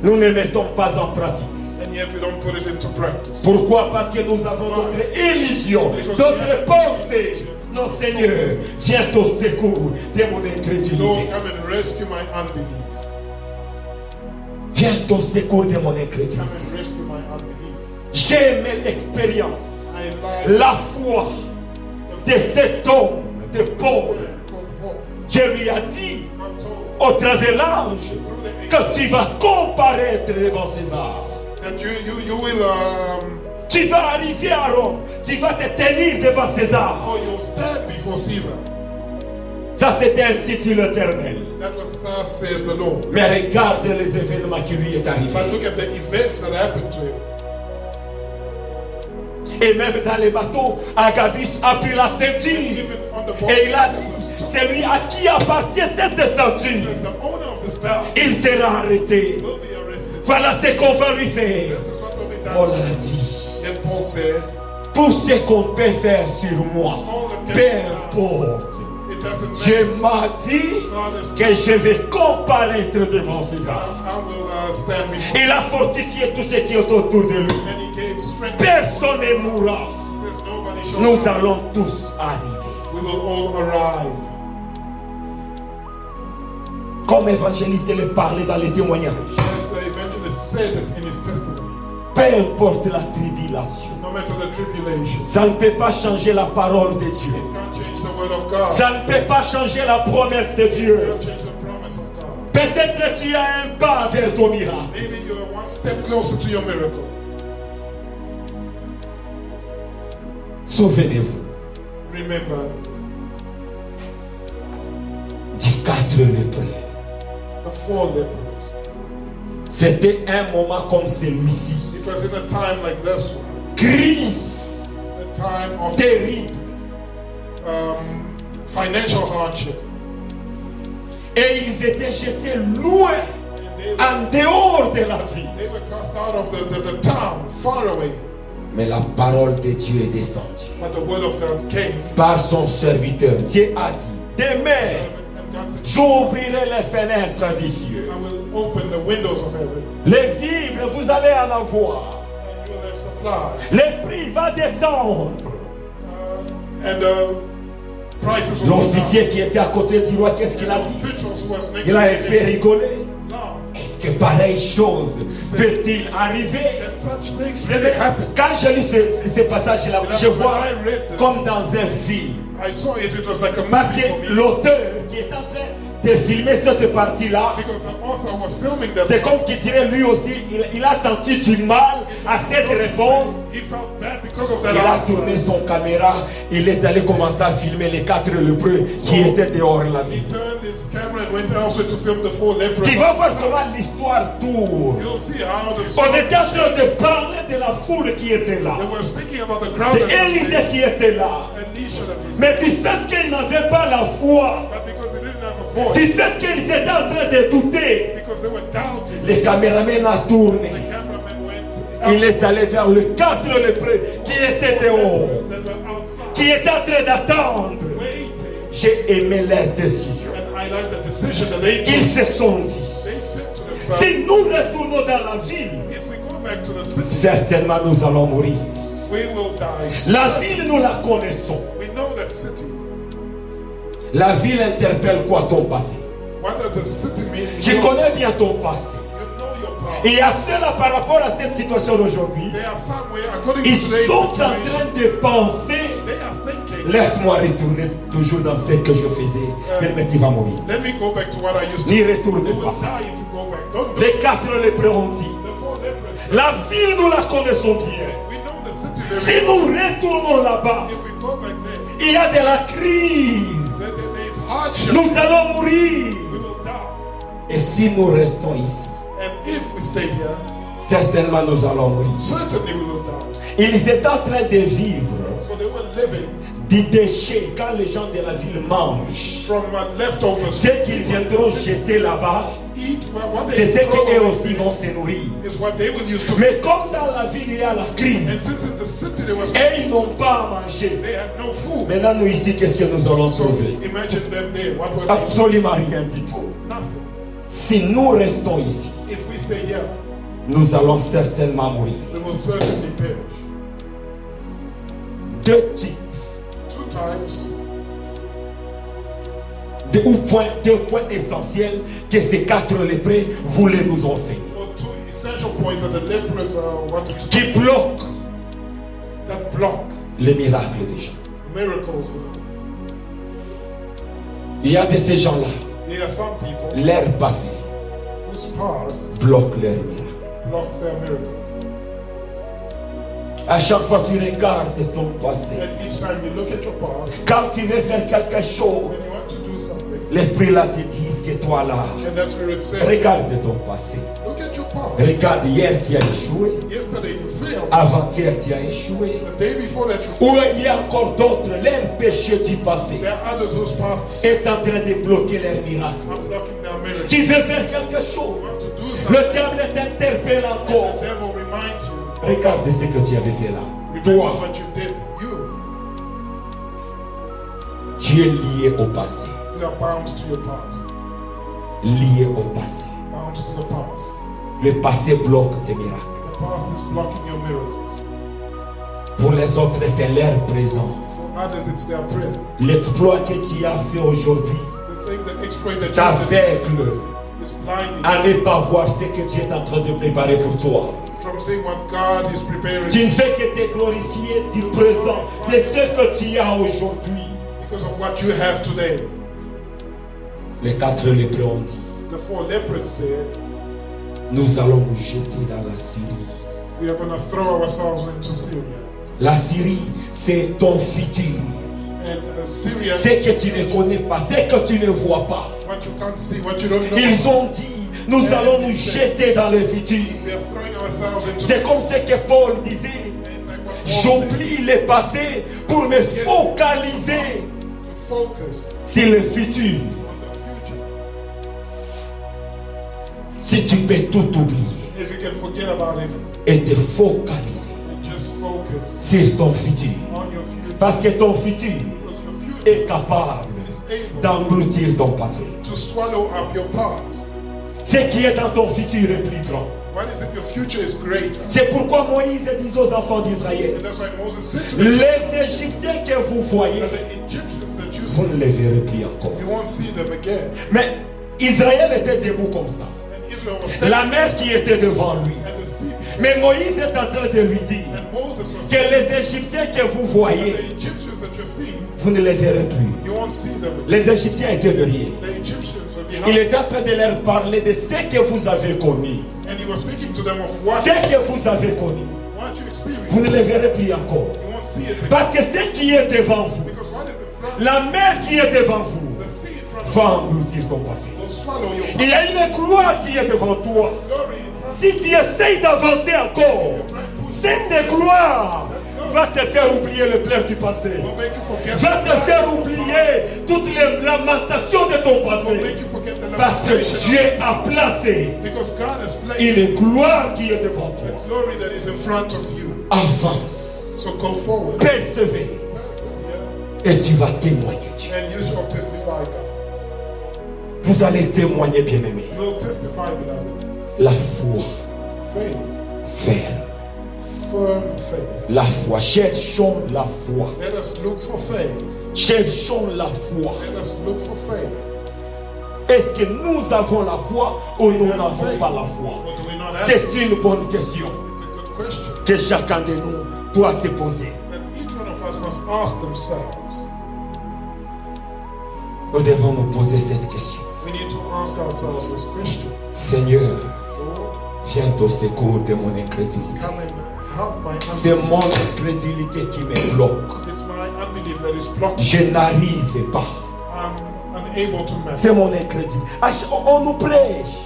Nous ne mettons pas en pratique. and yet we don't put it into practice. Pourquoi? Parce que nous avons d'autres illusions, d'autres pensées. Non, Seigneur, viens au secours de mon Lord, incrédulité. come and rescue my unbelief. Viens au secours de mon Come incrédulité. and rescue my unbelief. J'ai aimé l'expérience, I like la foi de cet homme, de Paul. called Paul. Dieu lui a dit God told au travers l'ange through the angel que tu vas comparaître devant César. that you will Tu vas arriver à Rome, tu vas te tenir devant César. you'll stand before Caesar. Ça c'était ainsi dit l'Éternel. That was thus says the Lord. Mais regarde les événements qui lui est arrivé. But look at the events that happened to him. Et même dans les bateaux, Agabus a pris la ceinture. Even on the boat, Et il a dit, c'est lui à qui appartient cette ceinture. says the owner of this belt Il sera arrêté. will be arrested. Voilà ce qu'on va lui faire. This is what will be Paul done. a dit, Then Paul said, tout ce qu'on peut faire sur moi, peu importe. it doesn't Dieu matter. m'a dit God is que je vais comparaître devant César. I will stand before Il a fortifié tout ce qui est autour de lui. and he gave strength. Personne ne mourra. He says nobody shall Nous die. allons tous arriver. We will all arrive. Comme évangéliste, il parlait dans les témoignages. As the evangelist said it in his testimony, Peu importe la tribulation, no matter the tribulation, ça ne peut pas changer la parole de Dieu. it can't change the word of God. Ça ne peut pas changer la promesse de It Dieu. can't change the promise of God. Peut-être tu as un pas vers ton miracle. Maybe you're one step closer to your miracle. Souvenez-vous Remember du 4 lépreux. the 4 lepers. C'était un moment comme celui-ci. It was in a time like this one, Crise a time of terrible. financial hardship. Et ils étaient jetés loin, And en dehors de la ville. they were cast out of the town, far away. Mais la parole de Dieu est descendue But the word of God came. par son serviteur. Dieu a dit, demain, And God said, j'ouvrirai les fenêtres des cieux. I will open the windows of heaven Les vivres, vous allez en avoir. and you will have supply. Les prix vont descendre. And the prices will go L'officier qui était à côté du roi, qu'est-ce qu'il a down. dit? The officials who was next Il to a the un peu king rigolé. laughed. Est-ce que pareille chose peut-il arriver? And such things really happen. Quand je lis ce passage-là, je vois comme dans un film. I saw it, it was like a Parce movie for que me. l'auteur qui est en train de filmer cette partie-là, Because the author was filming that. c'est comme qu'il dirait lui aussi, il a senti du mal à cette réponse. He felt bad because of that Il a answer. tourné son caméra, il est allé commencer à filmer les 4 lépreux qui étaient dehors de la He ville. turned his camera and went also to film the 4 lepers. Tu vas voir comment l'histoire tourne. You'll see how the On était en train de parler de la foule qui était là, They were speaking about the crowd de that was Élisée there, qui était là. Elisha that is Mais du fait qu'il n'avait pas la foi, but because they didn't have a du voice, fait qu'ils étaient en train de douter, because they were doubting, le caméraman a tourné. the cameraman went Il est allé vers les 4 lépreux qui étaient dehors, that were outside, qui étaient en train d'attendre. waiting. J'ai aimé leur décision. And I like the decision that they Ils took. se sont dit, They said to themselves, si nous retournons dans la ville, if we go back to the city, certainement nous allons mourir. we will die. La ville, nous la connaissons. We know that city. La ville interpelle quoi ton passé? What does a city mean? Tu connais bien ton passé. You know your power. Et à cela, par rapport à cette situation d'aujourd'hui, They are somewhere, according to ils today's sont en situation, train de penser, they are thinking, laisse-moi retourner toujours dans ce que je faisais. Mais tu vas mourir. let me go back to what I used to N'y do. retourne You will pas. die if you go back. Don't do Les it. 4 lépreux ont dit, The 4 lepers said, la ville, nous la connaissons bien. we know the city very Si well. nous retournons là-bas, If we go back there, il y a de la crise. there is hardship. Nous allons mourir. We will die. Et si nous restons ici, And if we stay here, Certainement nous allons mourir. Certainly we will die. Ils étaient en train de vivre So they were living des déchets quand les gens de la ville mangent. from leftovers. Ce qu'ils viendront jeter là-bas, Eat what c'est they ce throw qu'eux away aussi vont se nourrir. is what they will use to Mais comme dans la ville il y a la And crise since in the city there was et ils n'ont pas à manger. they had no food. Maintenant nous ici, qu'est-ce que nous allons So trouver? imagine them there. What were they? Absolument rien du tout. Nothing. Si nous restons ici, If we stay here, nous allons certainement mourir. we will certainly perish. Deux types, Two types, deux points essentiels que ces quatre lépreux voulaient nous enseigner. or two essential points that the lepers wanted to Qui bloquent that block les miracles des gens. miracles. Il y a de ces gens-là, There are some people leur passé whose past bloque leur miracle. blocks their miracles. À chaque fois que tu regardes ton passé, And each time you look at your past, quand tu veux faire quelque when you chose, want to do something, l'esprit là te dit que toi là, and that's where it says, regarde ton passé. look at your past. Regarde, hier tu as échoué, Yesterday you failed. avant-hier tu as échoué. The day before that you Ou failed. il y a encore d'autres, leurs péchés du passé There are others whose past est en train de bloquer leur miracle. are blocking their miracles. Tu veux faire quelque You chose, want to do le something, diable t'interpelle encore. the devil reminds you. Regarde ce que tu avais fait là. Remember Toi, what you did. tu es lié au passé. You are bound to your past. Lié au passé. Bound to the past. Le passé bloque tes miracles. The past is blocking your miracles. Pour les autres, c'est leur présent. For others, it's their present. L'exploit que tu as fait aujourd'hui The exploit that you did t'aveugle is blinding à ne pas voir ce que Dieu est en train de préparer pour toi. from seeing what God is preparing Tu ne fais que te glorifier du présent, de ce que tu as aujourd'hui. because of what you have today. Les quatre lépreux ont dit, The four lepers said, nous allons nous jeter dans la Syrie. we are going to throw ourselves into Syria. La Syrie, c'est ton futur. And Syria, Ce que tu ne connais pas, ce que tu ne vois pas. what you can't see, what you don't know. Ils ont dit, nous allons nous jeter dans le futur. We are throwing ourselves into C'est comme ce que Paul disait. It's like what Paul said, J'oublie le passé pour me focaliser to focus sur le futur. on the future. Si tu peux tout oublier If you can forget about it et te focaliser and just focus sur ton futur. on your future, Parce que ton futur because your future est capable is able d'engloutir ton passé. to swallow up your past. Ce qui est dans ton futur est plus grand. What is it? Your future is great. C'est pourquoi Moïse dit aux enfants d'Israël, And that's why Moses said to them, les Égyptiens que vous voyez, that the Egyptians that you vous see, ne les verrez plus encore. you won't see them again. Mais Israël était debout comme ça. And Israel was standing La mer qui était devant lui. and the sea before Mais Moïse est en train de lui dire and Moses was que saying, les Égyptiens que vous voyez, the Egyptians that you're seeing, vous ne les verrez plus. you won't see them again. Les Égyptiens étaient derrière. The Egyptians were Il behind. était en train de leur parler de ce que vous avez commis. And he was speaking to them of what Ce que vous avez commis, you experienced. vous ne les verrez plus encore. You won't see it again. Parce que ce qui est devant vous, Because what is in front of la mer qui est devant vous, the sea in front of va engloutir ton passé. you will swallow your Il y a une gloire qui est devant toi. glory in front Si tu essayes d'avancer encore, cette gloire va te faire oublier le pleurs du passé. will make you forget. Va te faire oublier toutes les lamentations de ton Will passé. make you forget the Parce que lamentation. Dieu a placé Because God has placed une gloire qui est devant the toi. glory that is in front of you. Avance, So go forward. persévère Persevere, et tu vas témoigner Dieu. and you shall testify God. Vous allez témoigner, bien-aimés. You will testify, beloved. La foi Faith, ferme. firm faith. La foi. Cherchons la foi. Let us look for faith. Cherchons la foi. Let us look for faith. Est-ce que nous avons la foi ou nous n'avons pas la foi? Or do we not have C'est une bonne question It's a good question que chacun de nous doit se poser. that each one of us must ask themselves. Nous devons nous poser cette question. We need to ask ourselves this question. Seigneur, Lord, viens au secours de mon incrédulité. come and help my C'est unbelief. mon incrédulité qui me bloque. It's my unbelief that is blocking. Je n'arrive pas. I'm unable to manage. C'est mon incrédulité. On nous prêche.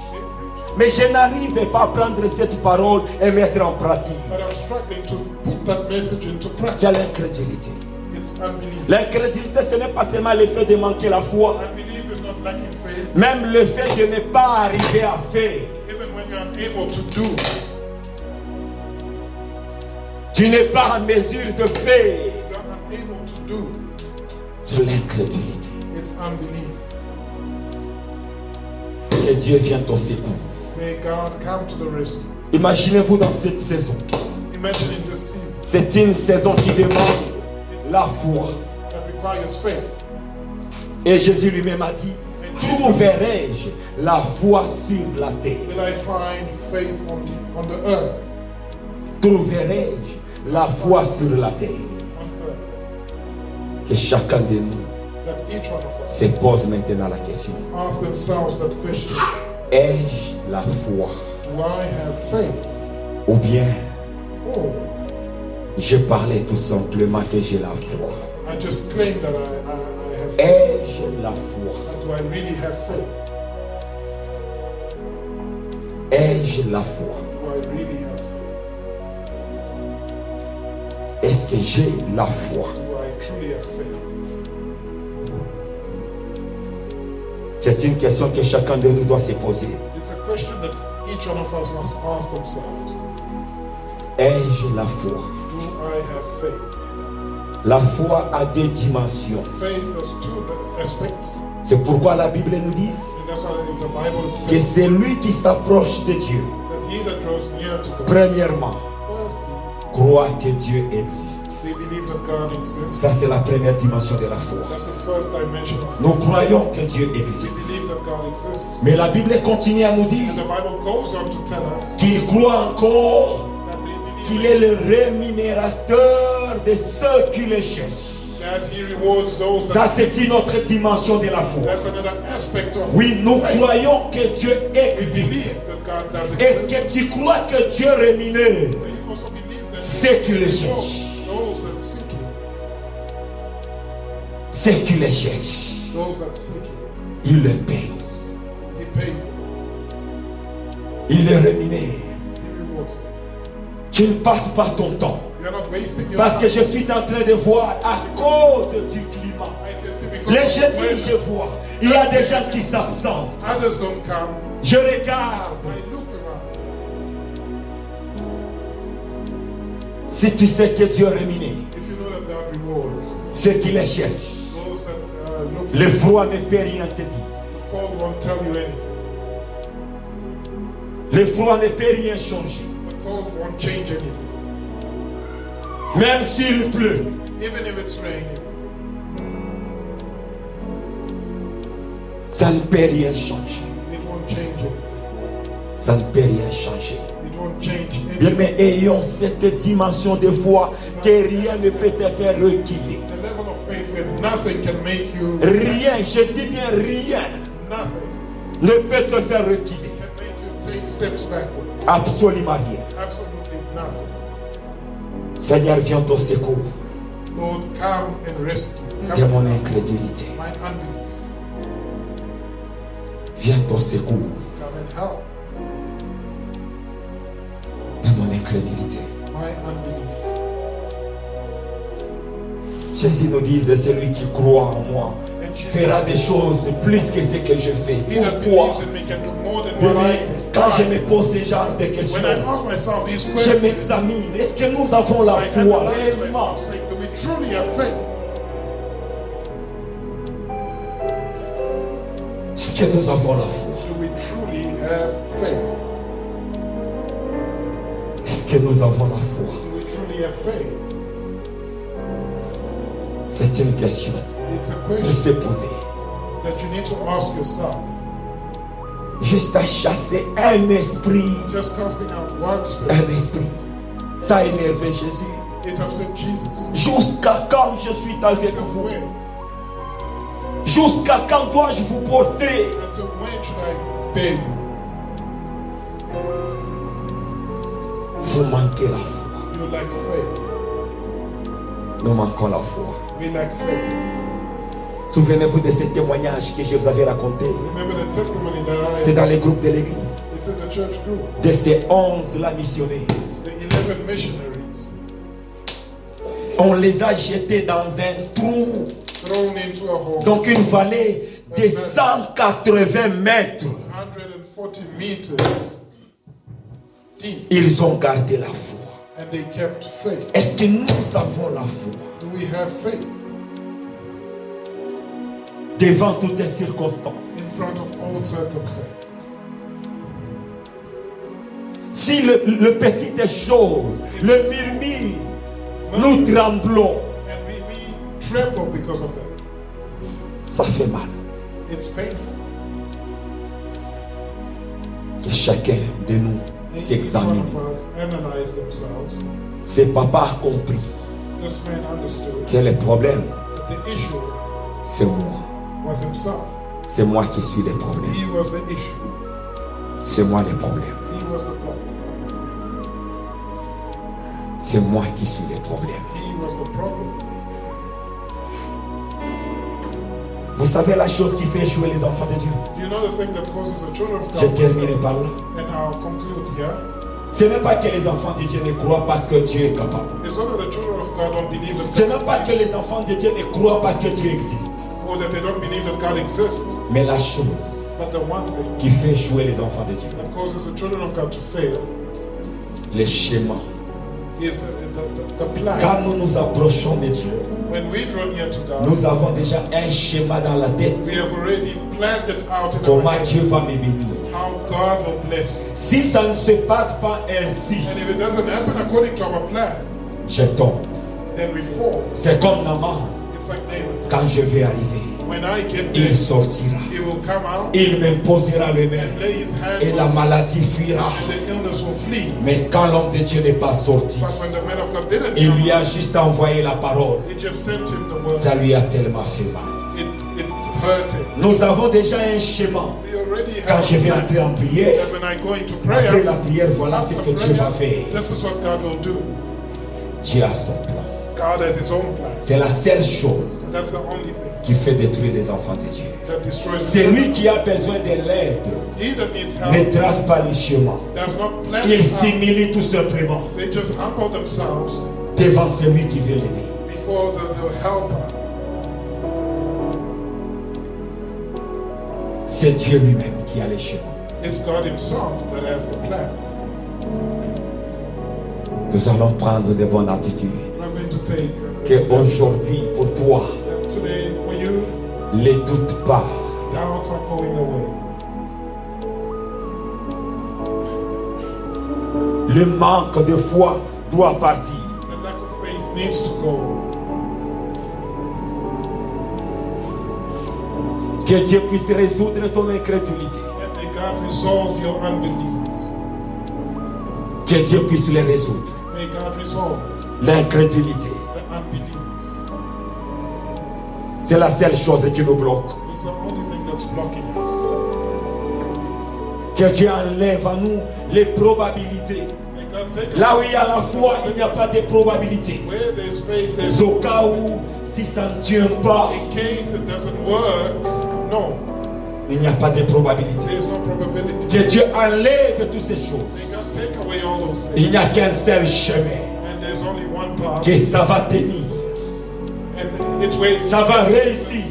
Mais je n'arrive pas à prendre cette parole et mettre en pratique. But I'm struggling to put that message into practice. C'est l'incrédulité. It's unbelief. L'incrédulité, ce n'est pas seulement le fait de manquer la foi. Unbelief is not lacking faith. Même le fait de ne pas arriver à faire. Even when you're unable to do, Tu n'es pas en mesure de faire. you're unable to do. C'est l'incrédulité. It's unbelief. Que Dieu vienne au secours. May God come to the rescue. Imaginez-vous dans cette saison. Imagine in this season C'est une saison qui demande la foi. that requires faith. Et Jésus lui-même a dit, trouverai-je la foi sur la terre? Will I find faith on the earth? Trouverai-je la foi sur la terre? On earth. Que chacun de nous That each one of us se pose maintenant la question. ask themselves that question. Ai-je la foi? Do I have faith? Ou bien Oh, je parlais tout simplement que j'ai la foi? I just claim that I have faith. Ai-je la foi? But do I really have faith? Ai-je la foi? Do I really have faith? Est-ce que j'ai la foi? Do I truly have faith? C'est une question que chacun de nous doit se poser. It's a question that each one of us must ask themselves. Ai-je la foi? Do I have faith? La foi a deux dimensions. Faith has two aspects. C'est pourquoi la Bible nous dit And that's why the Bible que states c'est lui qui s'approche de Dieu. that he that draws near to God, Premièrement, firstly, croit que Dieu existe. they believe that God exists. Ça, c'est la première dimension de la foi. That's the first dimension of faith. Nous croyons que Dieu We existe. believe that God exists. Mais la Bible continue à nous dire And the Bible goes on to tell us qu'il croit encore that they qu'il believe est le rémunérateur de ceux qui le cherchent. that he rewards those Ça, that c'est une autre dimension de la foi. That's another aspect of Oui, nous faith. croyons que Dieu We existe. believe that God does Est-ce exist. que tu crois que Dieu rémunère But you also believe that ceux qui le he cherchent? rewards those that seek him. Ceux qui le cherchent, Those that seek him. il le paye. He pays them. Il le rémunère. He rewards them. Tu ne passes pas ton temps. You're not wasting your Parce que time. je suis en train de voir à cause du climat. I can see because Les of the jeudis, je weather, vois. Il y a des gens qui s'absentent. others don't come. Je regarde. I look around. Si tu sais que Dieu rémunère If you know that God rewards ceux qui les cherchent, those that look for le him, froid ne peut rien te dire. the cold won't tell you anything. Le froid ne peut rien changer. The cold won't change anything. Même s'il pleut, Even if it's raining, ça ne peut rien changer. it won't change anything. Ça ne peut rien changer. It won't change Bien, anything. mais ayons cette dimension de foi que rien ne peut te faire reculer. The level of faith that nothing can make you Rien, je dis bien rien, nothing ne peut te faire reculer. can make you take steps backward. Absolument rien. Absolutely nothing. Seigneur, viens au secours Lord, come and rescue. de Come mon and incrédulité. my unbelief. Viens au secours Come and help de mon incrédulité. my unbelief. Jésus nous dit, celui qui croit en moi And Jesus fera des choses plus que ce que je fais. He that Pourquoi? believes in me can do more than Bien, what mais quand je I me pose ce genre de questions, When I ask myself these je questions, m'examine. Est-ce que nous avons la I foi analyze réellement? myself saying, do we truly have faith? Est-ce que nous avons la foi? Do we truly have faith? Est-ce que nous avons la foi? Do we truly have faith? C'est une question It's a de question se poser. that you need to ask yourself. Juste à chasser un esprit. Just casting out one spirit. Un esprit. Ça a énervé Jésus. It upset Jesus. Jusqu'à quand je suis avec Until vous? when? Jusqu'à quand dois-je vous porter? Until when should I beg you? Vous manquez la foi. You lack faith. Nous manquons la foi. We lack faith. Souvenez-vous de ce témoignage que je vous avais raconté. Remember the testimony that C'est dans les groupes de l'église. It's in the the church grew. De ces 11 missionnaires, The 11 missionaries on les a jetés dans un trou, thrown into a hole. donc une vallée de 180 mètres. 140 meters deep. Ils ont gardé la foi. And they kept faith. Est-ce que nous avons la foi Do we have faith devant toutes les in circonstances? front of all circumstances? Si le petite chose, le murmure, nous tremblons, And we tremble because of that. ça fait mal. It's painful. Que chacun de nous And each one s'examine. of us analyze themselves. Ce papa a compris This man understood que le problème, that the issue c'est moi. was himself. C'est moi qui suis le problème. He was the issue. C'est moi le problème. He was the problem. C'est moi qui suis le problème. He was the problem. Vous savez la chose qui fait échouer les enfants de Dieu? Do you know the thing that causes the children of Je God to termine fail? par là. And I'll conclude here. Ce n'est pas que les enfants de Dieu ne croient pas que Dieu est capable. It's not that the children of God don't believe that Ce God n'est pas que les enfants de Dieu ne croient pas que Dieu existe. or that they don't believe that God exists. Mais la chose But the one thing qui fait échouer les enfants de Dieu, that causes the children of God to fail le schéma. is the plan. Quand nous nous approchons de Dieu, When we draw near to God, nous avons déjà un schéma dans la tête. we have already planned it out in our Comment head, Dieu va me bénir. how God will bless you. Si ça ne se passe pas ainsi, And if it doesn't happen according to our plan, je tombe. then we fall. C'est comme Naaman. It's like David. Quand je vais arriver, When I get il there, sortira. he will come out Il m'imposera le and main. lay his Et hands la on me, maladie fuira. and the illness will flee. Mais quand l'homme de Dieu n'est pas sorti, But when the man of God didn't il come, lui a juste envoyé la parole. he just sent him the word. Ça lui a tellement fait mal. It hurt him. Nous avons déjà un schéma. We already Quand have je vais a plan entrer en prière, that when I go into après prayer, la prière, voilà ce after que Dieu va prayer, faire. this is what God will do. Dieu a son plan. God has his own plan. C'est la seule chose That's the only thing qui fait détruire les enfants de Dieu. that destroys the Celui children. qui a besoin de l'aide He that needs ne help trace pas le chemin. does not plan Il it out. s'humilie tout simplement They just humble themselves devant celui qui veut l'aider. before the helper. C'est Dieu lui-même qui a le chemin. It's God himself that has the plan. Nous allons prendre de bonnes attitudes. I'm going to take Que aujourd'hui, pour toi, that today for you, les doutes pas. doubts are going away. Le manque de foi doit partir. The lack of faith needs to go. Que Dieu puisse résoudre ton incrédulité. And may God resolve your unbelief. Que Dieu puisse le résoudre. May God resolve L'incrédulité. the unbelief. C'est la seule chose qui nous bloque. It's the only thing that's blocking us. Que Dieu enlève à nous les probabilités. May God take Là où us il y a la foi, il n'y a pas de probabilité. where there's faith, there's Au cas où, si ça ne tient pas, in case it doesn't work. No, il n'y a pas de probabilité. there's no probability. Que Dieu enlève toutes ces choses. May God take away all those things. Il n'y a qu'un seul chemin. And there's only one path. Que ça va tenir. And it's where Ça va réussir.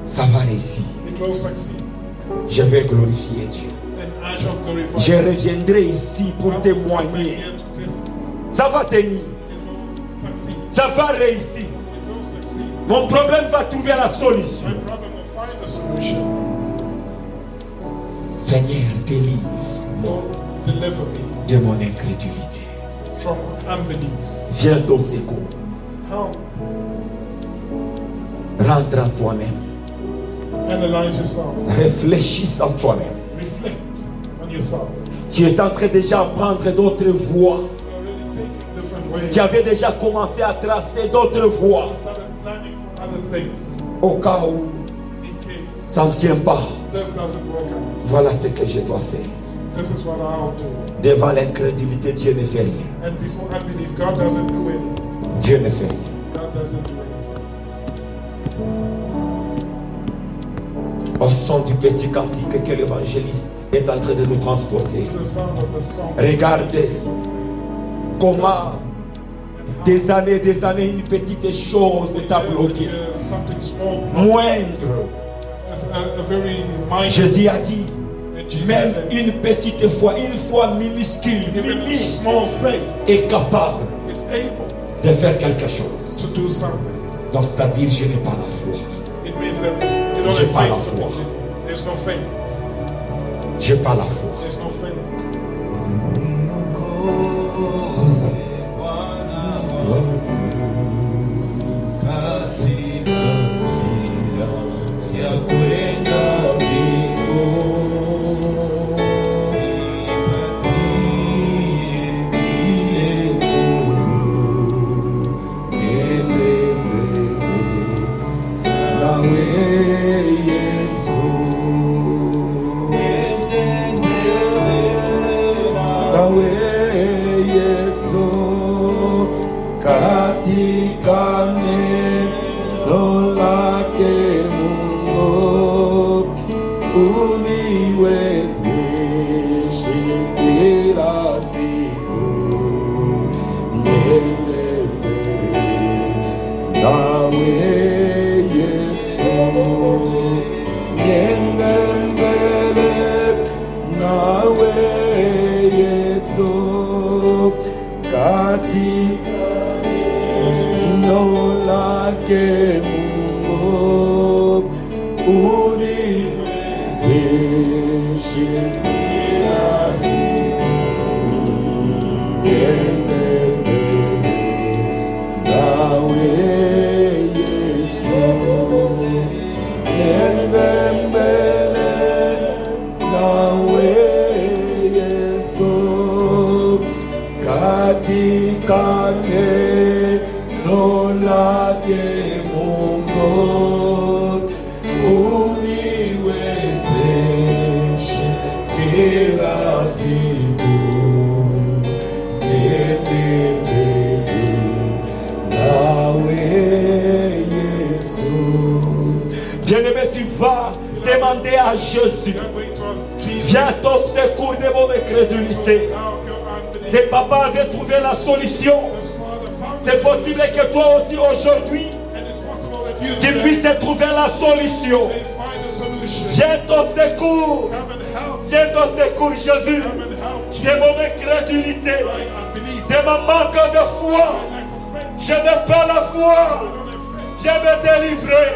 Ça va réussir. It will succeed. Je vais glorifier Dieu. And I shall glorify Je God. reviendrai ici pour I'm témoigner. here to testify. Ça va tenir. It will succeed. Ça va réussir. It will succeed. Mon problème va trouver la solution. My problem will find a solution. Seigneur, délivre Lord, deliver me de mon incrédulité. from unbelief. Viens ton secours. Help. Rentre en toi-même. Analyze yourself. Réfléchis en toi-même. Reflect on yourself. Tu es en train déjà de prendre d'autres voies. You're already taking different ways. Tu avais déjà commencé à tracer d'autres voies. You started planning for other things Au cas où in case ça ne tient pas. this doesn't work out. Voilà ce que je dois faire. This is what I'll do. Devant l'incrédulité, Dieu ne fait rien. And before unbelief, God doesn't do anything. Dieu ne fait rien. God doesn't do anything. Au son du petit cantique que l'évangéliste est en train de nous transporter. to the sound of the song. Regardez comment des années, une petite chose t'a bloqué. Something small, Moindre. a very minor. Jésus a dit, And Jesus même said, une petite foi, une foi minuscule, even a minime, small faith est capable is able de faire quelque chose. to do something. Donc, c'est-à-dire, je n'ai pas la foi. It means that you don't J'ai have pas la faith. foi. There's no faith. Je n'ai pas la foi. There's no faith. Bien-aimé, tu vas demander à Jésus, viens ton secours de mon incrédulité. Si papa avait trouvé la solution, c'est possible que toi aussi aujourd'hui, tu puisses trouver la solution. Viens ton secours, Jésus, de mon incrédulité, de mon manque de foi. Je n'ai pas la foi. Viens me délivrer.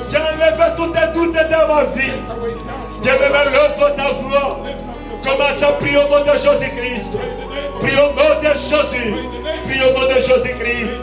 Viens enlever tous tes doutes dans ma vie. Viens me lever ta voix. Commence à prier au nom de Jésus-Christ. Prie au nom de Jésus. Prie au nom de Jésus-Christ.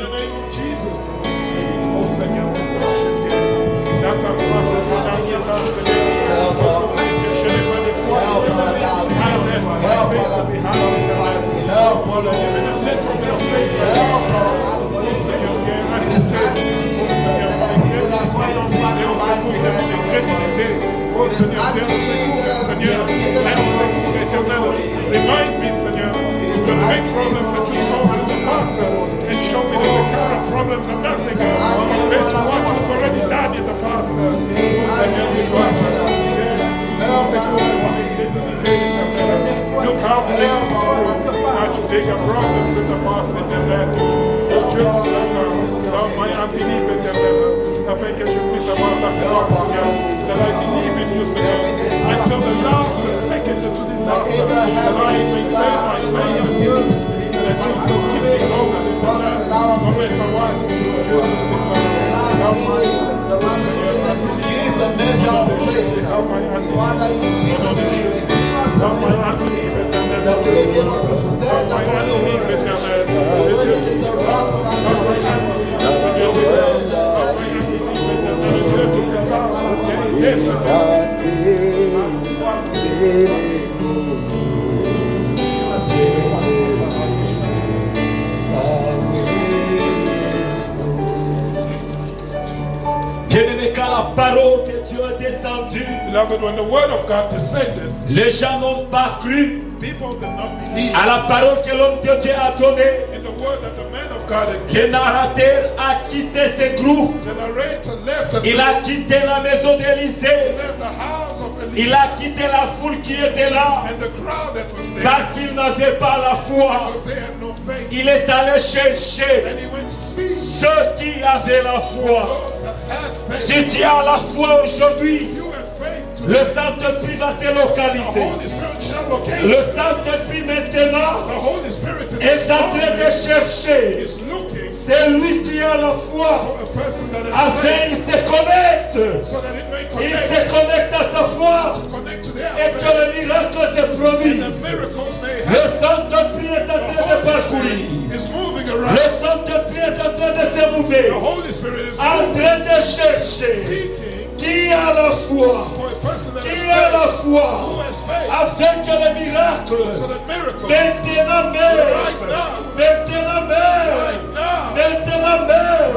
Oh Seigneur, viens au secours, Seigneur. Viens au secours éternel. Remind me, Seigneur, of the big problems that you solved in the past and show me that the current problems are nothing compared to what you've already done in the past. Oh Seigneur, we bless you. You have much bigger problems in the past éternel. Dans my unbelief éternel. Afin que je puisse avoir la foi, Seigneur, that I believe in you, Seigneur, until the last second to disaster, that I maintain my faith in you, that you will keep me going in the land, no matter what, you will do to me, Seigneur. Now, my Seigneur, I believe in the how my unbelief, how my unbelief is how my unbelief is Bien-aimé, quand la parole de Dieu est descendue, beloved, when the word of God descended, les gens n'ont pas cru people did not believe à la parole que l'homme de Dieu a donnée. in the word that the man of God Le again. narrateur a quitté ce groupe. The narrator left the Il a quitté la maison d'Élysée. left the house of Il Elisha a quitté la foule qui était là and the crowd that was there parce qu'il n'avait pas la foi. because they had no faith. Il est allé chercher And he went to see ceux qui avaient la foi. those that had faith. Si tu as la foi aujourd'hui, You have faith le today. Saint-Esprit va te The localiser. Holy Spirit shall locate Le you. Saint-Esprit maintenant The Holy Spirit in est this en train de moment chercher is looking celui qui a la foi for a person that has afin faith il se connecte. so that it may Il connect, se connecte à sa foi connect to their et que faith. le miracle se And produise. the miracles may Le happen. Saint-Esprit est en train de parcourir. Is moving Le around. Saint-Esprit est en train de se The mouver, Holy Spirit is en train de chercher seeking qui a la foi, for a person that qui has a la faith, foi, who has faith, afin que le miracle, so that miracles maintenant même,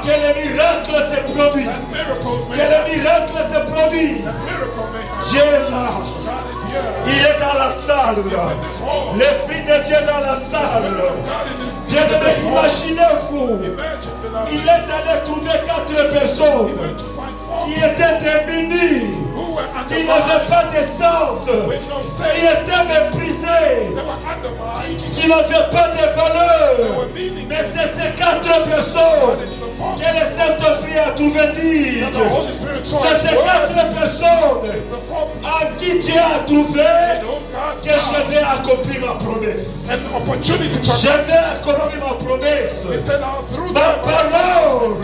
que le miracle se produise, that miracles may que le happen. miracle se produise. That miracle may happen. Dieu est là, God is here. il est dans la salle. In this hall. L'Esprit de Dieu est dans la salle. God in Bien aimé, this hall. imaginez-vous, Imagine that il est allé trouver 4 personnes he went to find four qui étaient démunies, who were qui n'avaient undermined, pas d'essence, with no qui faith. étaient méprisés, They were undermined. qui n'avaient pas de valeur. They were meaningless. Mais c'est ces 4 personnes But it's the four que le Saint-Esprit a trouvé that dignes. the Holy Spirit saw C'est as ces word. 4 personnes It's the four à qui Dieu a trouvé in whom God que je found vais accomplir ma promesse. an opportunity to Je vais accomplir ma promesse. He said, through Ma them, parole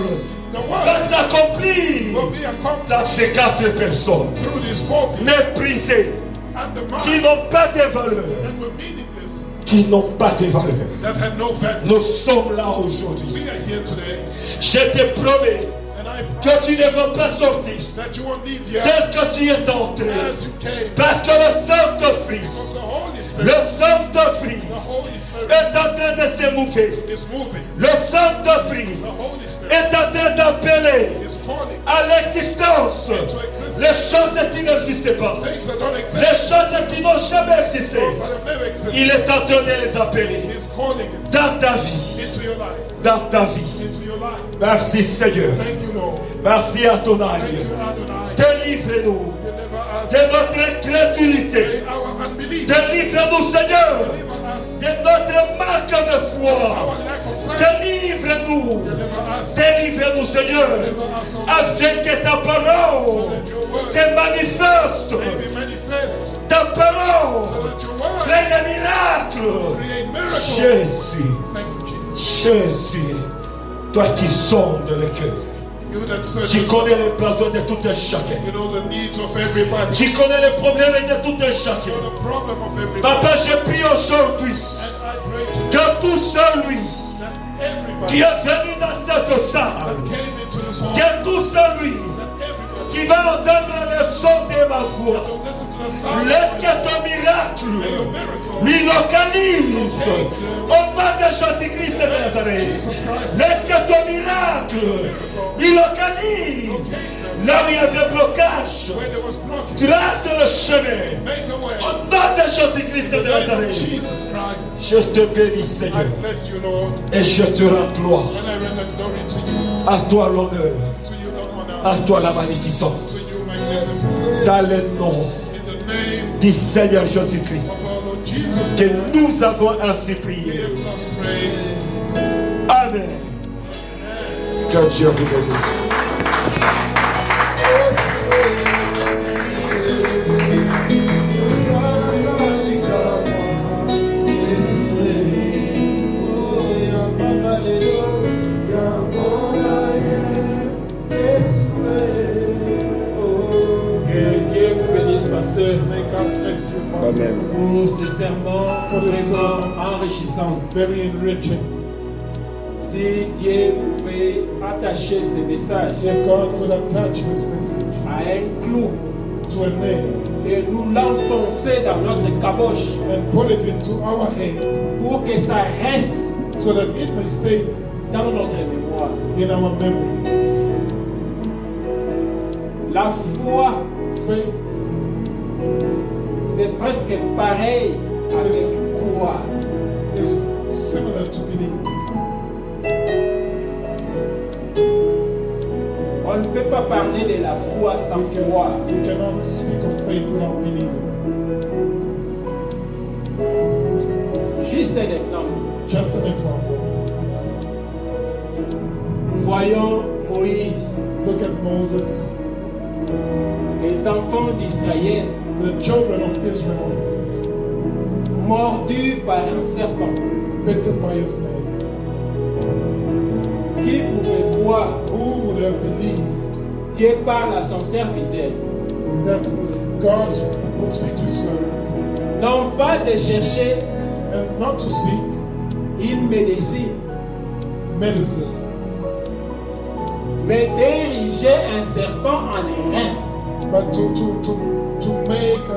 the word va s'accomplir will be accomplished dans ces 4 personnes through these four people méprisées, and the qui mind n'ont pas de valeur, that were meaningless, qui n'ont pas de valeur. that had no value. Nous sommes là aujourd'hui. We are here today, Je te promets and I que tu ne vas pas sortir that you won't leave here tel que tu es entré. as you came. Parce que le Saint-Esprit, Because the Holy le Spirit, Saint-Esprit the Holy Spirit est en train de se mouver. is moving. Le Saint-Esprit The Holy Spirit est en train d'appeler is calling à l'existence to exist les choses qui n'existent pas, things that don't les exist, choses qui n'ont jamais existé. those that have never existed. Il est en train de les appeler He's calling it dans ta vie, into your life, dans ta vie. into your life. Merci Seigneur, Thank you, Lord. merci Adonai. Thank you, Adonai. Délivre-nous Deliver us de notre incrédulité. our unbelief. Délivre-nous Seigneur Deliver us de notre manque de foi. our lack of faith. Délivre-nous, Deliver us. délivre-nous Seigneur, Deliver us, O God, afin que ta parole that your word se manifeste. may be manifest. Ta parole So that your word crée des miracles. create miracles. Jésus, Thank you, Jesus. Jésus, toi qui sondes le cœur, You that search tu us, connais les besoins de tout un chacun. you know the needs of everybody. Tu connais les problèmes de tout un You chacun. know the problem of everybody. Papa, je prie aujourd'hui And I pray today que tout celui that everybody qui est venu dans cette that salle, came into this hall, que tout celui that everybody qui va entendre le son de ma voix, will listen to the sound laisse of que ton miracle your miracle. lui localise au nom de Jésus-Christ de Nazareth. Jesus Christ. Laisse que ton miracle lui localise là où il y avait blocage. Where there was blockage, Trace le chemin make a way. au nom de Jésus-Christ de Nazareth. Jesus Christ. Je te bénis, I Seigneur, bless you, Lord, et je te rends gloire. and I render glory to you, À toi l'honneur, to you the honor, à toi la to magnificence. you magnificence. Dans le nom In the name du Seigneur Jésus-Christ, of our Lord Jesus que Christ, nous avons ainsi we prié. have thus prayed. Amen. Que Dieu vous bénisse. Que Dieu vous bénisse, pasteur, May God bless you, Pastor. Amen. pour ces sermons vraiment enrichissants. Very enriching. Si Dieu pouvait attacher ce message If God could attach this message à un clou to a nail et nous l'enfoncer dans notre caboche and put it into our hands pour que ça reste so that it may stay dans notre mémoire. in our memory. La foi, Faith c'est presque pareil avec croire. is similar to belief. ne peut pas parler de la foi sans croire. We cannot speak of faith without believing. Juste un exemple. Just an example. Voyons Moïse, Look at Moses, les enfants d'Israël, the children of Israel, mordus par un serpent. bitten by a snake. Qui pouvait croire? Who would have believed Dieu parle à son serviteur. that God would speak to his servant Non pas de chercher and not to seek une médecine, medicine, mais d'ériger un serpent en airain but to make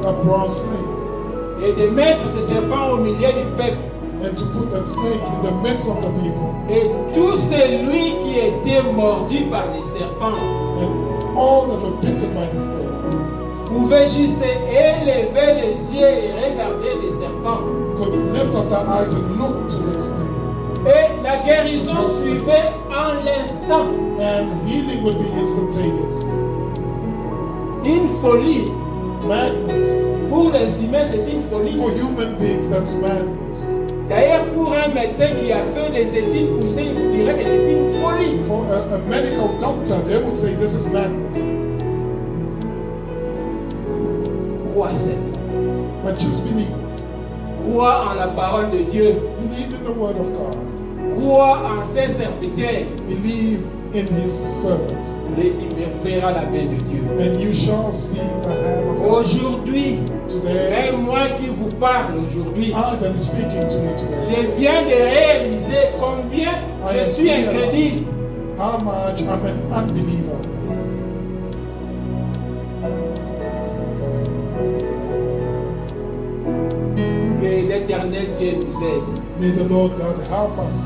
a bronze snake et de mettre ce serpent au milieu du peuple. and to put that snake in the midst of the people. Et tout celui qui était mordu par les serpents And all that were bitten by the snake pouvait juste élever les yeux et regarder les serpents. could lift up their eyes and look to the snake. Et la guérison suivait en l'instant. And healing would be instantaneous. Une folie. Madness. Pour les humains, c'est une folie. For human beings, that's madness. D'ailleurs, pour un médecin qui a fait des études poussées, il vous dirait que c'est une folie. For a medical doctor, they would say this is madness. Crois cette. But just believe. Crois en la parole de Dieu. Believe in the word of God. Crois en ses serviteurs. Believe in his servant. Et tu verras la main de Dieu. And you shall see the hand of God. Aujourd'hui, Today, même moi qui vous parle aujourd'hui, I am speaking to you today. je viens de réaliser combien je suis incrédule. How much I'm an unbeliever. Que l'Éternel Dieu nous aide. May the Lord God help us.